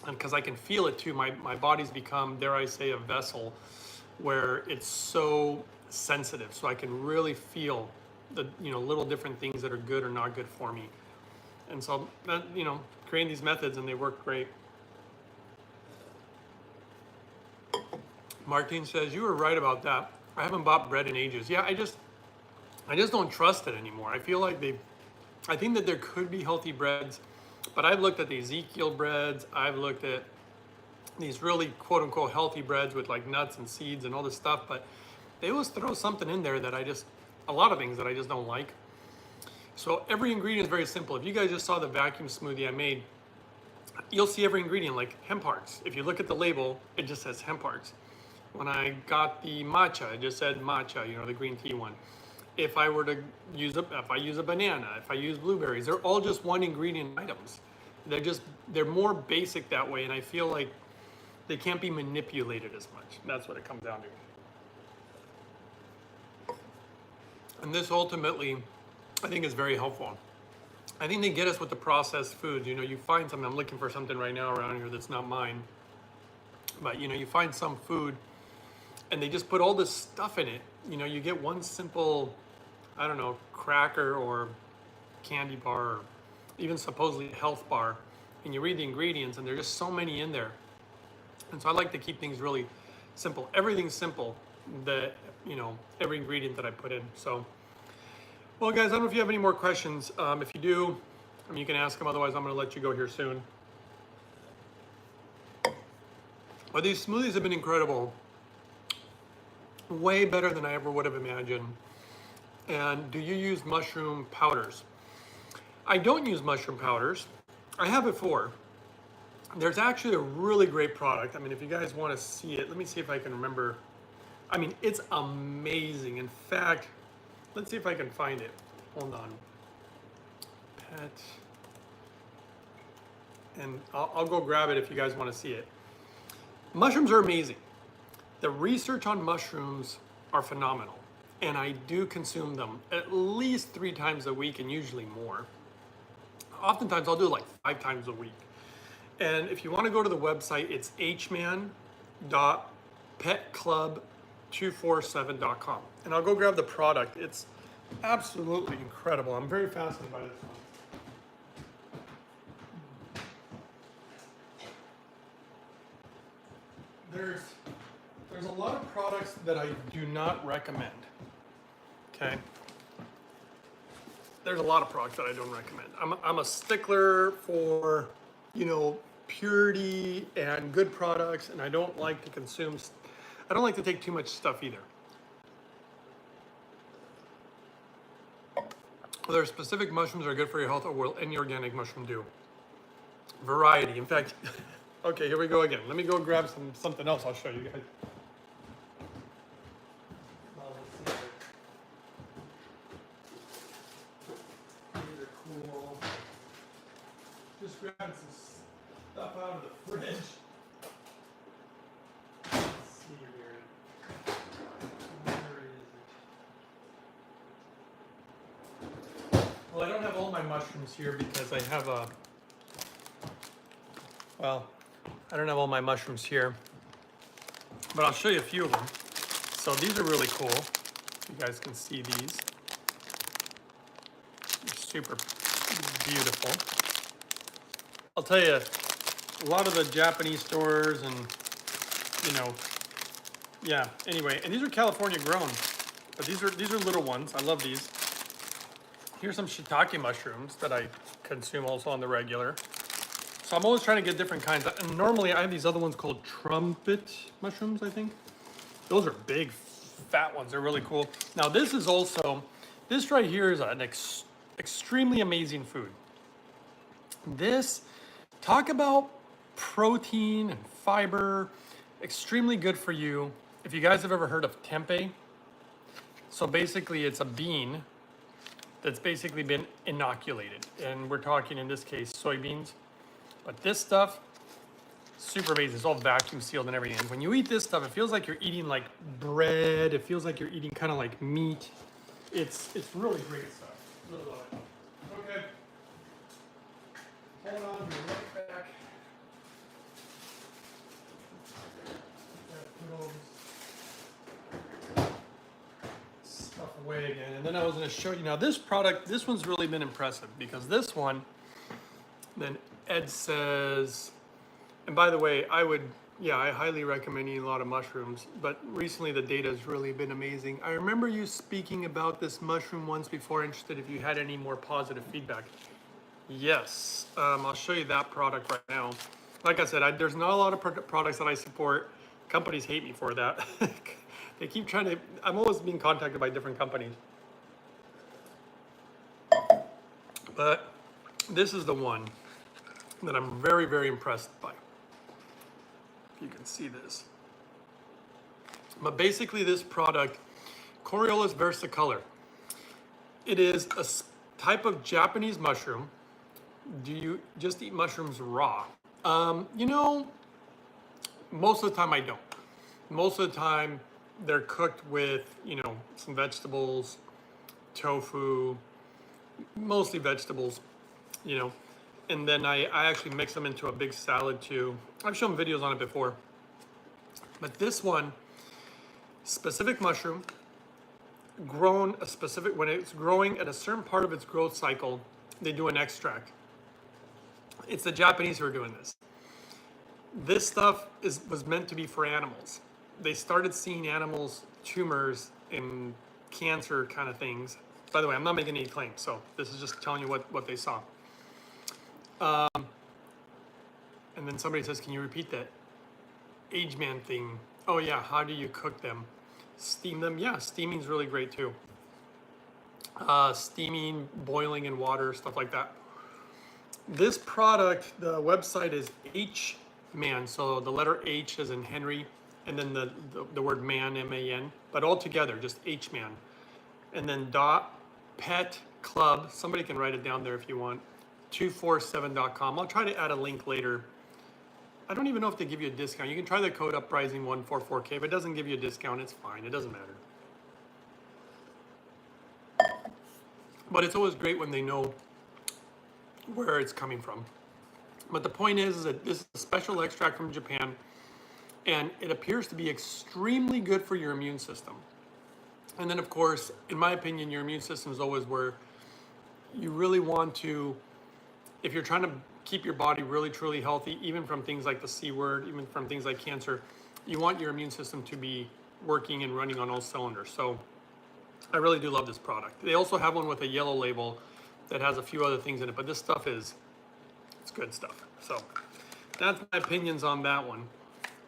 And because I can feel it too, my body's become, dare I say, a vessel where it's so sensitive. So I can really feel the little different things that are good or not good for me. And so that, creating these methods, and they work great. Martin says, you were right about that. I haven't bought bread in ages. Yeah, I just don't trust it anymore. I feel like I think that there could be healthy breads, but I've looked at the Ezekiel breads. I've looked at these really quote unquote healthy breads with like nuts and seeds and all this stuff, but they always throw something in there that a lot of things that I just don't like. So every ingredient is very simple. If you guys just saw the vacuum smoothie I made, you'll see every ingredient like hemp hearts. If you look at the label, it just says hemp hearts. When I got the matcha, it just said matcha, the green tea one. If I were to use if I use a banana, if I use blueberries, they're all just one ingredient items. They're more basic that way, and I feel like they can't be manipulated as much. That's what it comes down to. And this ultimately, I think, is very helpful. I think they get us with the processed foods. You find something, I'm looking for something right now around here that's not mine. But you find some food and they just put all this stuff in it. You get one simple, I don't know, cracker or candy bar, or even supposedly a health bar, and you read the ingredients and there's just so many in there. And so I like to keep things really simple. Everything's simple, every ingredient that I put in. So, well guys, I don't know if you have any more questions. If you do, you can ask them, otherwise I'm gonna let you go here soon. But these smoothies have been incredible. Way better than I ever would have imagined. And do you use mushroom powders? I don't use mushroom powders. I have before. There's actually a really great product. If you guys want to see it, let me see if I can remember. It's amazing. In fact, let's see if I can find it. Hold on. Pet. And I'll go grab it if you guys want to see it. Mushrooms are amazing. The research on mushrooms are phenomenal, and I do consume them at least 3 times a week, and usually more. Oftentimes I'll do it like 5 times a week. And if you want to go to the website, it's hman.petclub247.com, and I'll go grab the product. It's absolutely incredible. I'm very fascinated by this one. There's a lot of products that I do not recommend, okay? There's a lot of products that I don't recommend. I'm a stickler for, purity and good products, and I don't like to take too much stuff either. There are specific mushrooms that are good for your health, or will any organic mushroom do? Variety, in fact, okay, here we go again. Let me go grab something else I'll show you guys. These are cool. Just grabbing some stuff out of the fridge. Let's see here. Where is it? Well, I don't have all my mushrooms here because I have I don't have all my mushrooms here, but I'll show you a few of them. So these are really cool. You guys can see these. They're super beautiful. I'll tell you, a lot of the Japanese stores and, yeah, anyway, and these are California grown, but these are little ones. I love these. Here's some shiitake mushrooms that I consume also on the regular. So I'm always trying to get different kinds. And normally I have these other ones called trumpet mushrooms, I think. Those are big, fat ones. They're really cool. Now this right here is an extremely amazing food. This Talk about protein and fiber, extremely good for you. If you guys have ever heard of tempeh, so basically it's a bean that's basically been inoculated. And we're talking in this case, soybeans. But this stuff, super amazing. It's all vacuum sealed and everything. And when you eat this stuff, it feels like you're eating like bread. It feels like you're eating kind of like meat. It's really great stuff. Really love it. Okay. Hold on, be right back. Put all this stuff away again. And then I was going to show you now this product. This one's really been impressive because this one, then Ed says, and by the way, I highly recommend eating a lot of mushrooms, but recently the data has really been amazing. I remember you speaking about this mushroom once before, interested if you had any more positive feedback. Yes, I'll show you that product right now. Like I said, there's not a lot of products that I support. Companies hate me for that. They keep trying to, I'm always being contacted by different companies. But this is the one that I'm very, very impressed by. If you can see this. But basically this product, Coriolis versicolor. It is a type of Japanese mushroom. Do you just eat mushrooms raw? You know, most of the time I don't. Most of the time they're cooked with, you know, some vegetables, tofu, mostly vegetables, you know. And then I actually mix them into a big salad too. I've shown videos on it before. But this one, specific mushroom, grown a specific, when it's growing at a certain part of its growth cycle, they do an extract. It's the Japanese who are doing this. This stuff was meant to be for animals. They started seeing animals, tumors, and cancer kind of things. By the way, I'm not making any claims, so this is just telling you what they saw. And then somebody says, can you repeat that age man thing? Oh yeah, how do you cook them? Steam them? Yeah, steaming's really great too. Steaming, boiling in water, stuff like that. This product, the website is H-Man, so the letter H is in Henry, and then the word man, M-A-N, but all together, just H-Man. And then .pet club, somebody can write it down there if you want, 247.com. I'll try to add a link later. I don't even know if they give you a discount. You can try the code uprising144K. If it doesn't give you a discount, it's fine. It doesn't matter. But it's always great when they know where it's coming from. But the point is that this is a special extract from Japan, and it appears to be extremely good for your immune system. And then, of course, in my opinion, your immune system is always where you really want to, if you're trying to keep your body really, truly healthy, even from things like the C word, even from things like cancer, you want your immune system to be working and running on all cylinders. So I really do love this product. They also have one with a yellow label that has a few other things in it, but this stuff it's good stuff. So that's my opinions on that one.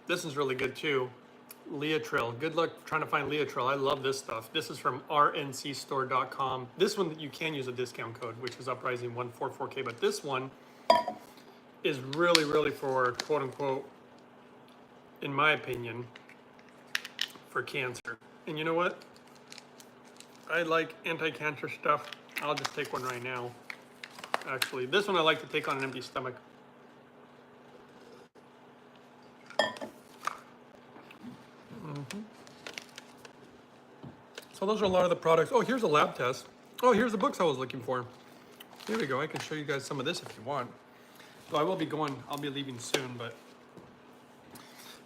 This is really good too. Leotril. Good luck trying to find Leotril. I love this stuff. This is from rncstore.com. This one you can use a discount code, which is uprising144K, but this one is really, really for quote unquote, in my opinion, for cancer. And you know what? I like anti-cancer stuff. I'll just take one right now. Actually, this one I like to take on an empty stomach. So those are a lot of the products. Oh, here's a lab test. Oh, here's the books I was looking for. Here we go. I can show you guys some of this if you want. So I will be going, I'll be leaving soon, but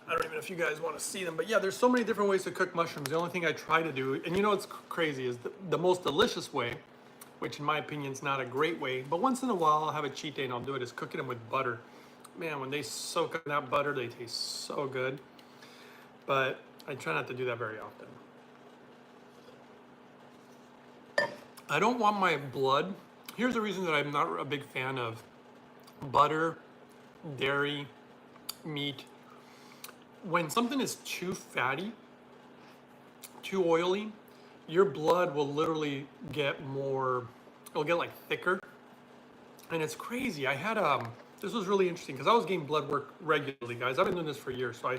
I don't even know if you guys want to see them. But yeah, there's so many different ways to cook mushrooms. The only thing I try to do, and you know what's crazy, is the most delicious way, which in my opinion is not a great way, but once in a while I'll have a cheat day and I'll do it, is cooking them with butter. Man, when they soak in that butter, they taste so good. But I try not to do that very often. I don't want my blood. Here's the reason that I'm not a big fan of butter, dairy, meat. When something is too fatty, too oily, your blood will literally get more, it'll get like thicker. And it's crazy. I had this was really interesting because I was getting blood work regularly, guys. I've been doing this for years, so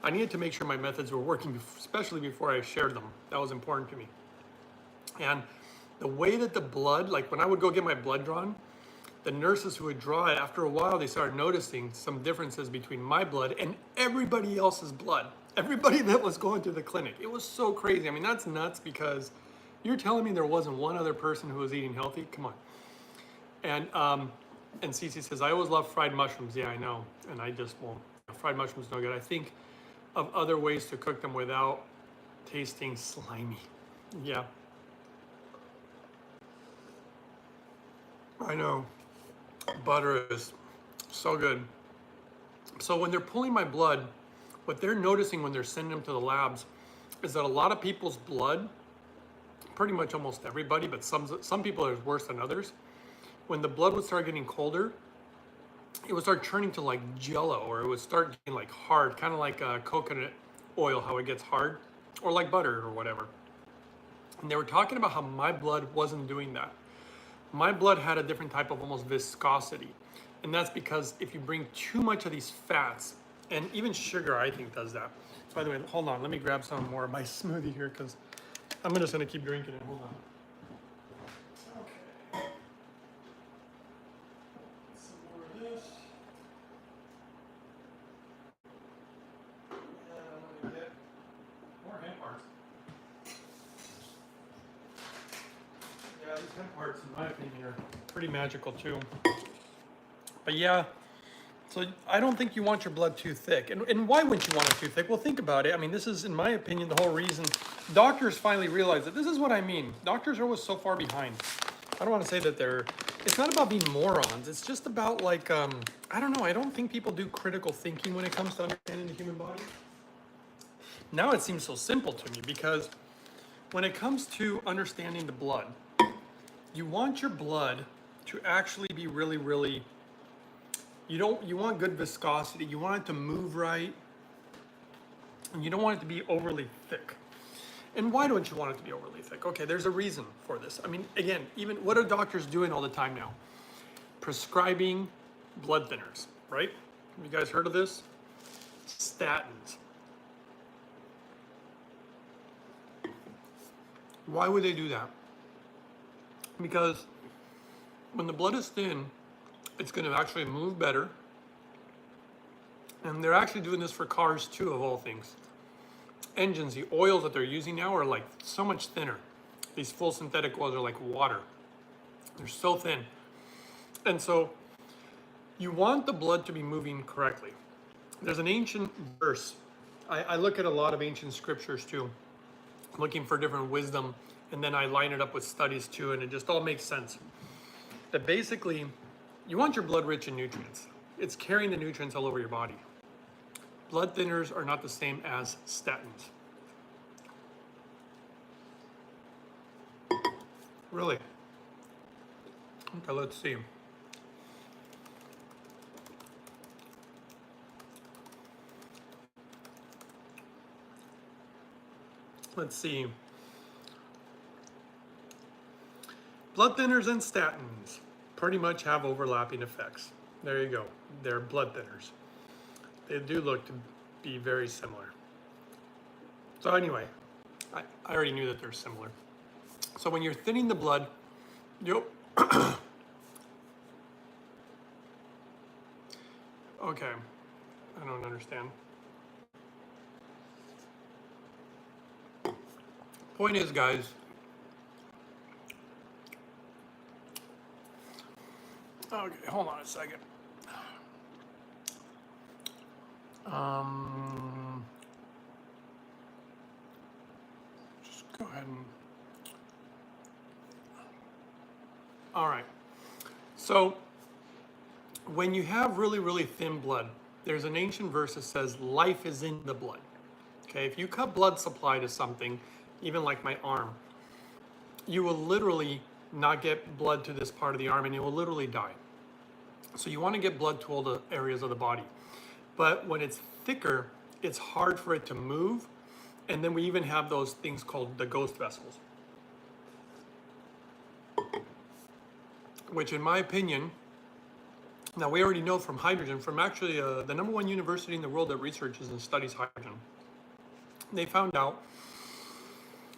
I needed to make sure my methods were working, especially before I shared them. That was important to me. And the way that the blood, like when I would go get my blood drawn, the nurses who would draw it, after a while, they started noticing some differences between my blood and everybody else's blood. Everybody that was going to the clinic. It was so crazy. I mean, that's nuts because you're telling me there wasn't one other person who was eating healthy? Come on. And Cece says, I always love fried mushrooms. Yeah, I know. And I just won't. Fried mushrooms no good. I think of other ways to cook them without tasting slimy. Yeah. I know. Butter is so good. So when they're pulling my blood, what they're noticing when they're sending them to the labs is that a lot of people's blood, pretty much almost everybody, but some people are worse than others, when the blood would start getting colder, it would start turning to like jello, or it would start getting like hard, kind of like coconut oil, how it gets hard, or like butter or whatever. And they were talking about how my blood wasn't doing that. My blood had a different type of almost viscosity. And that's because if you bring too much of these fats, and even sugar, I think, does that. So by the way, hold on, let me grab some more of my smoothie here because I'm just gonna keep drinking it. Hold on. Okay. Some more of this. And I'm gonna get more hemp hearts. Yeah, these hemp hearts, in my opinion, are pretty magical too. But yeah, so I don't think you want your blood too thick. And why wouldn't you want it too thick? Well, think about it. I mean, this is, in my opinion, the whole reason doctors finally realized that this is what I mean. Doctors are always so far behind. I don't want to say that it's not about being morons. It's just about like, I don't know. I don't think people do critical thinking when it comes to understanding the human body. Now it seems so simple to me because when it comes to understanding the blood, you want your blood to actually be really, really, you want good viscosity, you want it to move right, and you don't want it to be overly thick. And why don't you want it to be overly thick? Okay, there's a reason for this. I mean, again, even what are doctors doing all the time now? Prescribing blood thinners, right? Have you guys heard of this? Statins. Why would they do that? Because when the blood is thin, it's going to actually move better. And they're actually doing this for cars too, of all things. Engines, the oils that they're using now are like so much thinner. These full synthetic oils are like water. They're so thin. And so you want the blood to be moving correctly. There's an ancient verse. I look at a lot of ancient scriptures too, looking for different wisdom, and then I line it up with studies too, and it just all makes sense. That basically, you want your blood rich in nutrients. It's carrying the nutrients all over your body. Blood thinners are not the same as statins. Really? Okay, let's see. Let's see. Blood thinners and statins pretty much have overlapping effects. There you go. They're blood thinners. They do look to be very similar. So anyway, I already knew that they're similar. So when you're thinning the blood, yep. Okay, I don't understand. Point is, guys, okay, hold on a second. Just go ahead and, all right. So when you have really, really thin blood, there's an ancient verse that says life is in the blood. Okay, if you cut blood supply to something, even like my arm, you will literally not get blood to this part of the arm and it will literally die. So you want to get blood to all the areas of the body. But when it's thicker, it's hard for it to move. And then we even have those things called the ghost vessels, which in my opinion Now, we already know from hydrogen, from actually the #1 university in the world that researches and studies hydrogen, they found out,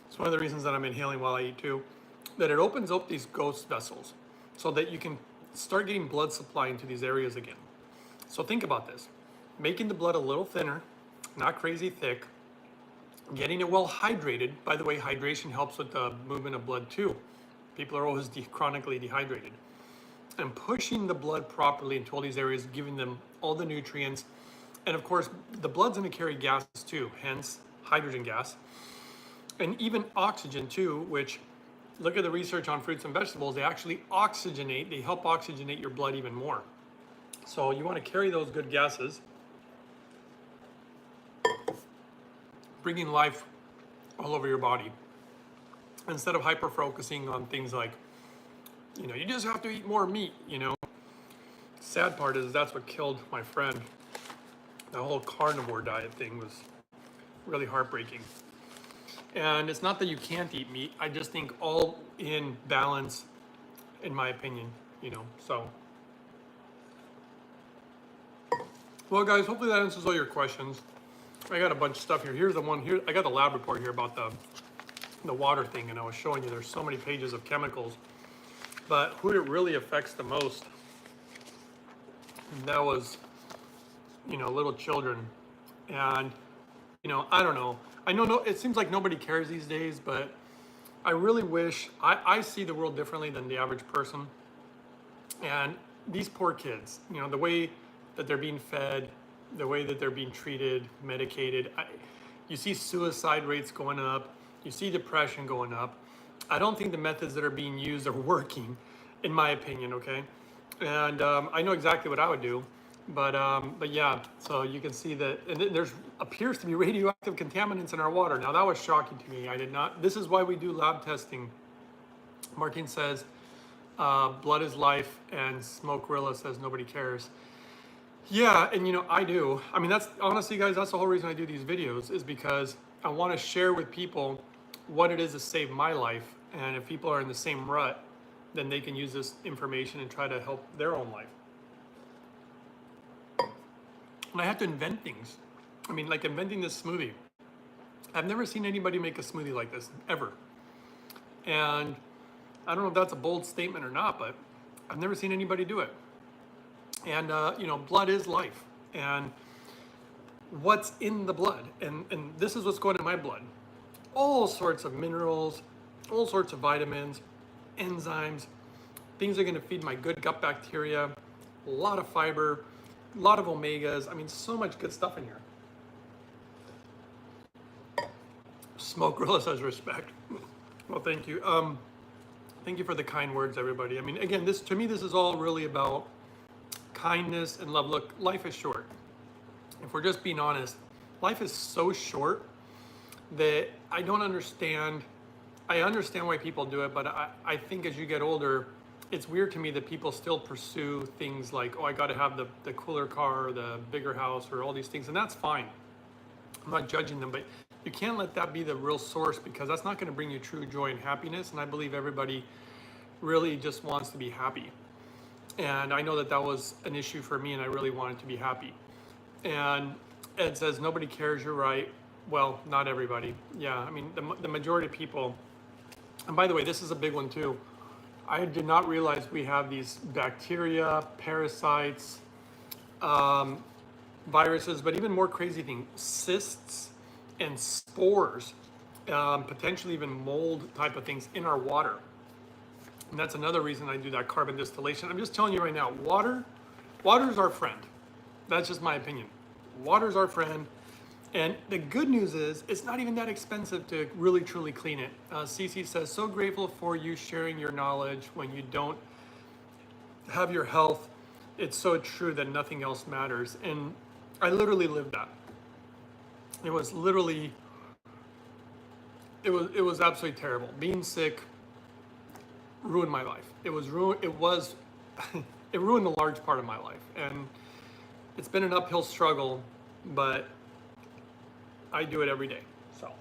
it's one of the reasons that I'm inhaling while I eat too, that it opens up these ghost vessels so that you can start getting blood supply into these areas again. So think about this, making the blood a little thinner, not crazy thick, getting it well hydrated. By the way, hydration helps with the movement of blood too. People are always chronically dehydrated. And pushing the blood properly into all these areas, giving them all the nutrients. And of course, the blood's gonna carry gases too, hence hydrogen gas. And even oxygen too, which, look at the research on fruits and vegetables, they actually oxygenate, they help oxygenate your blood even more. So you wanna carry those good gases, bringing life all over your body, instead of hyper-focusing on things like, you just have to eat more meat, Sad part is that's what killed my friend. The whole carnivore diet thing was really heartbreaking. And it's not that you can't eat meat, I just think all in balance, in my opinion, so. Well guys, hopefully that answers all your questions. I got a bunch of stuff here. Here's the one here. I got the lab report here about the water thing, and I was showing you there's so many pages of chemicals. But who it really affects the most, that was, little children. And, I don't know. I know it seems like nobody cares these days, but I really wish, I see the world differently than the average person. And these poor kids, the way that they're being fed, the way that they're being treated, medicated, you see suicide rates going up, you see depression going up. I don't think the methods that are being used are working, in my opinion, okay? And I know exactly what I would do, but yeah, so you can see that, and there's appears to be radioactive contaminants in our water. Now that was shocking to me. I did not, this is why we do lab testing. Martin says, blood is life, and Smokerilla says nobody cares. Yeah, and I do. I mean, that's honestly, guys, that's the whole reason I do these videos, is because I want to share with people what it is to save my life. And if people are in the same rut, then they can use this information and try to help their own life. And I have to invent things. I mean, like inventing this smoothie. I've never seen anybody make a smoothie like this, ever. And I don't know if that's a bold statement or not, but I've never seen anybody do it. And, blood is life. And what's in the blood? And this is what's going in my blood. All sorts of minerals, all sorts of vitamins, enzymes, things that are going to feed my good gut bacteria, a lot of fiber, a lot of omegas. I mean, so much good stuff in here. Smokerilla says respect. Well, thank you. Thank you for the kind words, everybody. I mean, again, to me, this is all really about kindness and love. Look, life is short. If we're just being honest, life is so short that I don't understand. I understand why people do it, but I think as you get older, it's weird to me that people still pursue things like, oh, I got to have the cooler car, or the bigger house, or all these things, and that's fine. I'm not judging them, but you can't let that be the real source, because that's not going to bring you true joy and happiness. And I believe everybody really just wants to be happy. And I know that that was an issue for me, and I really wanted to be happy. And Ed says, nobody cares, you're right. Well, not everybody. Yeah, I mean, the majority of people, and by the way, this is a big one too. I did not realize we have these bacteria, parasites, viruses, but even more crazy thing, cysts and spores, potentially even mold type of things in our water. And that's another reason I do that carbon distillation. I'm just telling you right now, water is our friend. That's just my opinion. Water's our friend. And the good news is, it's not even that expensive to really, truly clean it. Cece says, so grateful for you sharing your knowledge when you don't have your health. It's so true that nothing else matters. And I literally lived that. It was literally, it was absolutely terrible. Being sick ruined my life. It ruined a large part of my life. And it's been an uphill struggle, but I do it every day, so.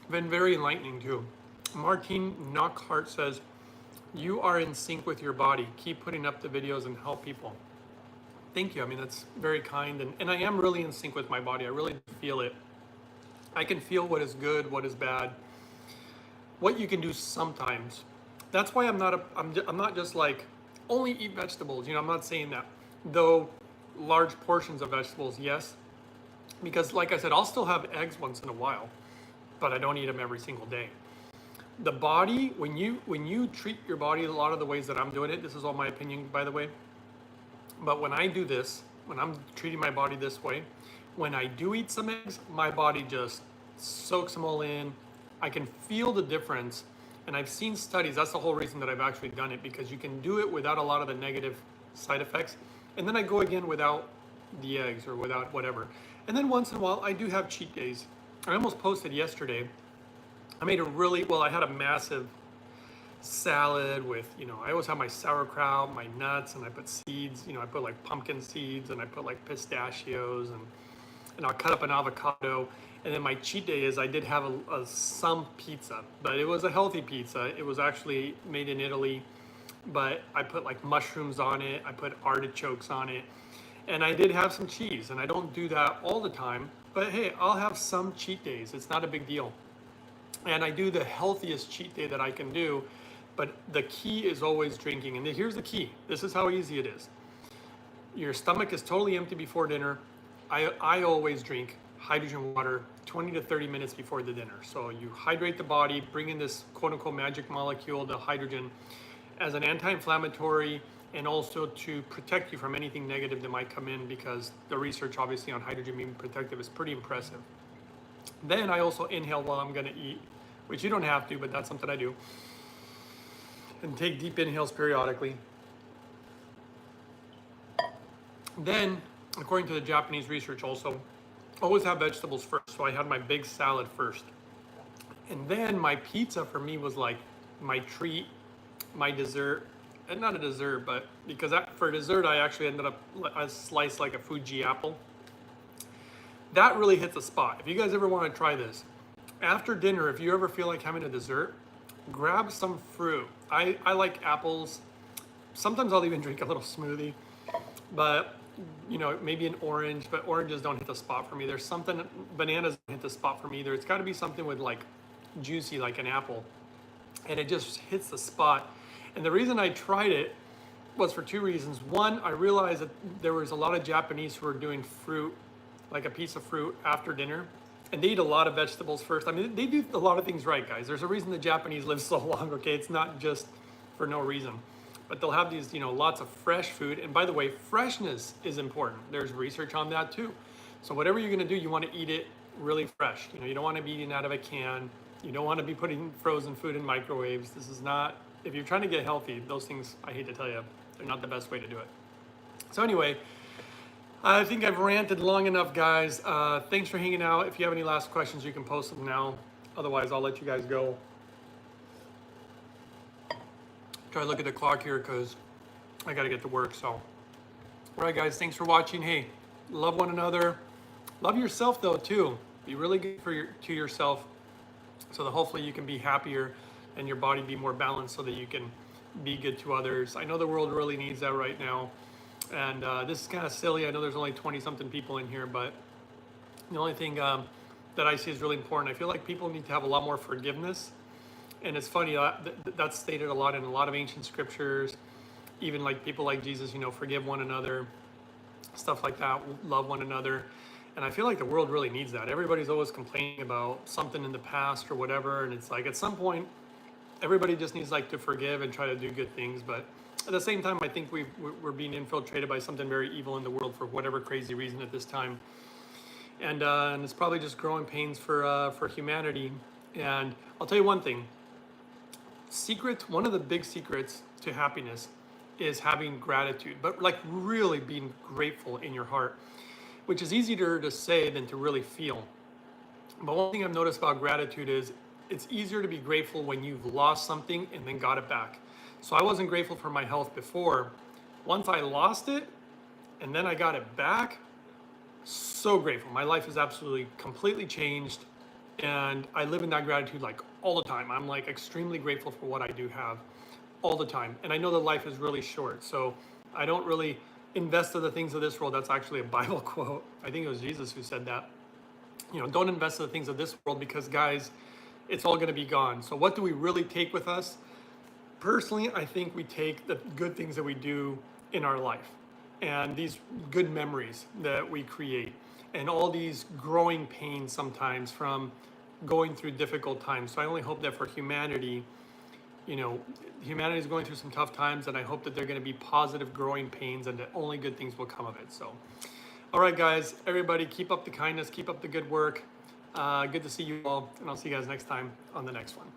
Been very enlightening too. Martine Knockhart says, You are in sync with your body. Keep putting up the videos and help people. Thank you. I mean, that's very kind. And I am really in sync with my body. I really feel it. I can feel what is good, what is bad, what you can do sometimes. That's why I'm not just like only eat vegetables. You know, I'm not saying that. Though large portions of vegetables, yes. Because like I said, I'll still have eggs once in a while, but I don't eat them every single day. The body, when you treat your body a lot of the ways that I'm doing it, this is all my opinion, by the way. But when I do this, when I'm treating my body this way, when I do eat some eggs, my body just soaks them all in. I can feel the difference. And I've seen studies, that's the whole reason that I've actually done it, because you can do it without a lot of the negative side effects. And then I go again without the eggs or without whatever. And then once in a while, I do have cheat days. I almost posted yesterday. I made I had a massive salad with, you know, I always have my sauerkraut, my nuts, and I put seeds, you know, I put like pumpkin seeds and I put like pistachios and I'll cut up an avocado. And then my cheat day is I did have some pizza, but it was a healthy pizza. It was actually made in Italy, but I put like mushrooms on it. I put artichokes on it. And I did have some cheese, and I don't do that all the time, but hey, I'll have some cheat days. It's not a big deal. And I do the healthiest cheat day that I can do, but the key is always drinking. And here's the key. This is how easy it is. Your stomach is totally empty before dinner. I always drink hydrogen water 20 to 30 minutes before the dinner. So you hydrate the body, bring in this quote unquote magic molecule, the hydrogen, as an anti-inflammatory and also to protect you from anything negative that might come in, because the research obviously on hydrogen being protective is pretty impressive. Then I also inhale while I'm gonna eat, which you don't have to, but that's something I do. And take deep inhales periodically. Then, according to the Japanese research also, always have vegetables first. So I had my big salad first. And then my pizza for me was like my treat, my dessert, and not a dessert, but because for dessert, I actually ended up, I sliced like a Fuji apple. That really hits a spot. If you guys ever want to try this, after dinner, if you ever feel like having a dessert, grab some fruit. I like apples. Sometimes I'll even drink a little smoothie, but you know, maybe an orange, but oranges don't hit the spot for me. There's something, bananas don't hit the spot for me either. It's got to be something with like juicy, like an apple, and it just hits the spot. And the reason I tried it was for two reasons. One, I realized that there was a lot of Japanese who were doing fruit, like a piece of fruit after dinner, and they eat a lot of vegetables first. I mean, they do a lot of things right, guys. There's a reason the Japanese live so long, okay? It's not just for no reason. But they'll have these, you know, lots of fresh food. And by the way, freshness is important. There's research on that too. So whatever you're gonna do, you wanna eat it really fresh. You know, you don't wanna be eating out of a can. You don't wanna be putting frozen food in microwaves. This is not, if you're trying to get healthy, those things, I hate to tell you, they're not the best way to do it. So anyway, I think I've ranted long enough, guys. Thanks for hanging out. If you have any last questions, you can post them now. Otherwise, I'll let you guys go. Try to look at the clock here because I got to get to work. So, all right, guys, thanks for watching. Hey, love one another. Love yourself, though, too. Be really good to yourself so that hopefully you can be happier and your body be more balanced so that you can be good to others. I know the world really needs that right now. And this is kind of silly. I know there's only 20-something people in here, but the only thing that I see is really important. I feel like people need to have a lot more forgiveness. And it's funny, that's stated a lot in a lot of ancient scriptures, even like people like Jesus, you know, forgive one another, stuff like that, love one another. And I feel like the world really needs that. Everybody's always complaining about something in the past or whatever. And it's like, at some point, everybody just needs like to forgive and try to do good things. But at the same time, I think we're being infiltrated by something very evil in the world for whatever crazy reason at this time. And it's probably just growing pains for humanity. And I'll tell you one thing. One of the big secrets to happiness is having gratitude, but like really being grateful in your heart, which is easier to say than to really feel. But one thing I've noticed about gratitude is it's easier to be grateful when you've lost something and then got it back. So I wasn't grateful for my health before. Once I lost it and then I got it back, so grateful. My life is absolutely completely changed. And I live in that gratitude like all the time. I'm like extremely grateful for what I do have. all the time. And I know that life is really short, so I don't really invest in the things of this world. That's actually a Bible quote. I think it was Jesus who said that. You know, don't invest in the things of this world because, guys, it's all going to be gone. So what do we really take with us? Personally, I think we take the good things that we do in our life and these good memories that we create and all these growing pains sometimes from going through difficult times. So I only hope that for humanity, you know, humanity is going through some tough times, and I hope that they're going to be positive growing pains and that only good things will come of it. So, all right, guys, everybody, keep up the kindness, keep up the good work. Good to see you all, and I'll see you guys next time on the next one.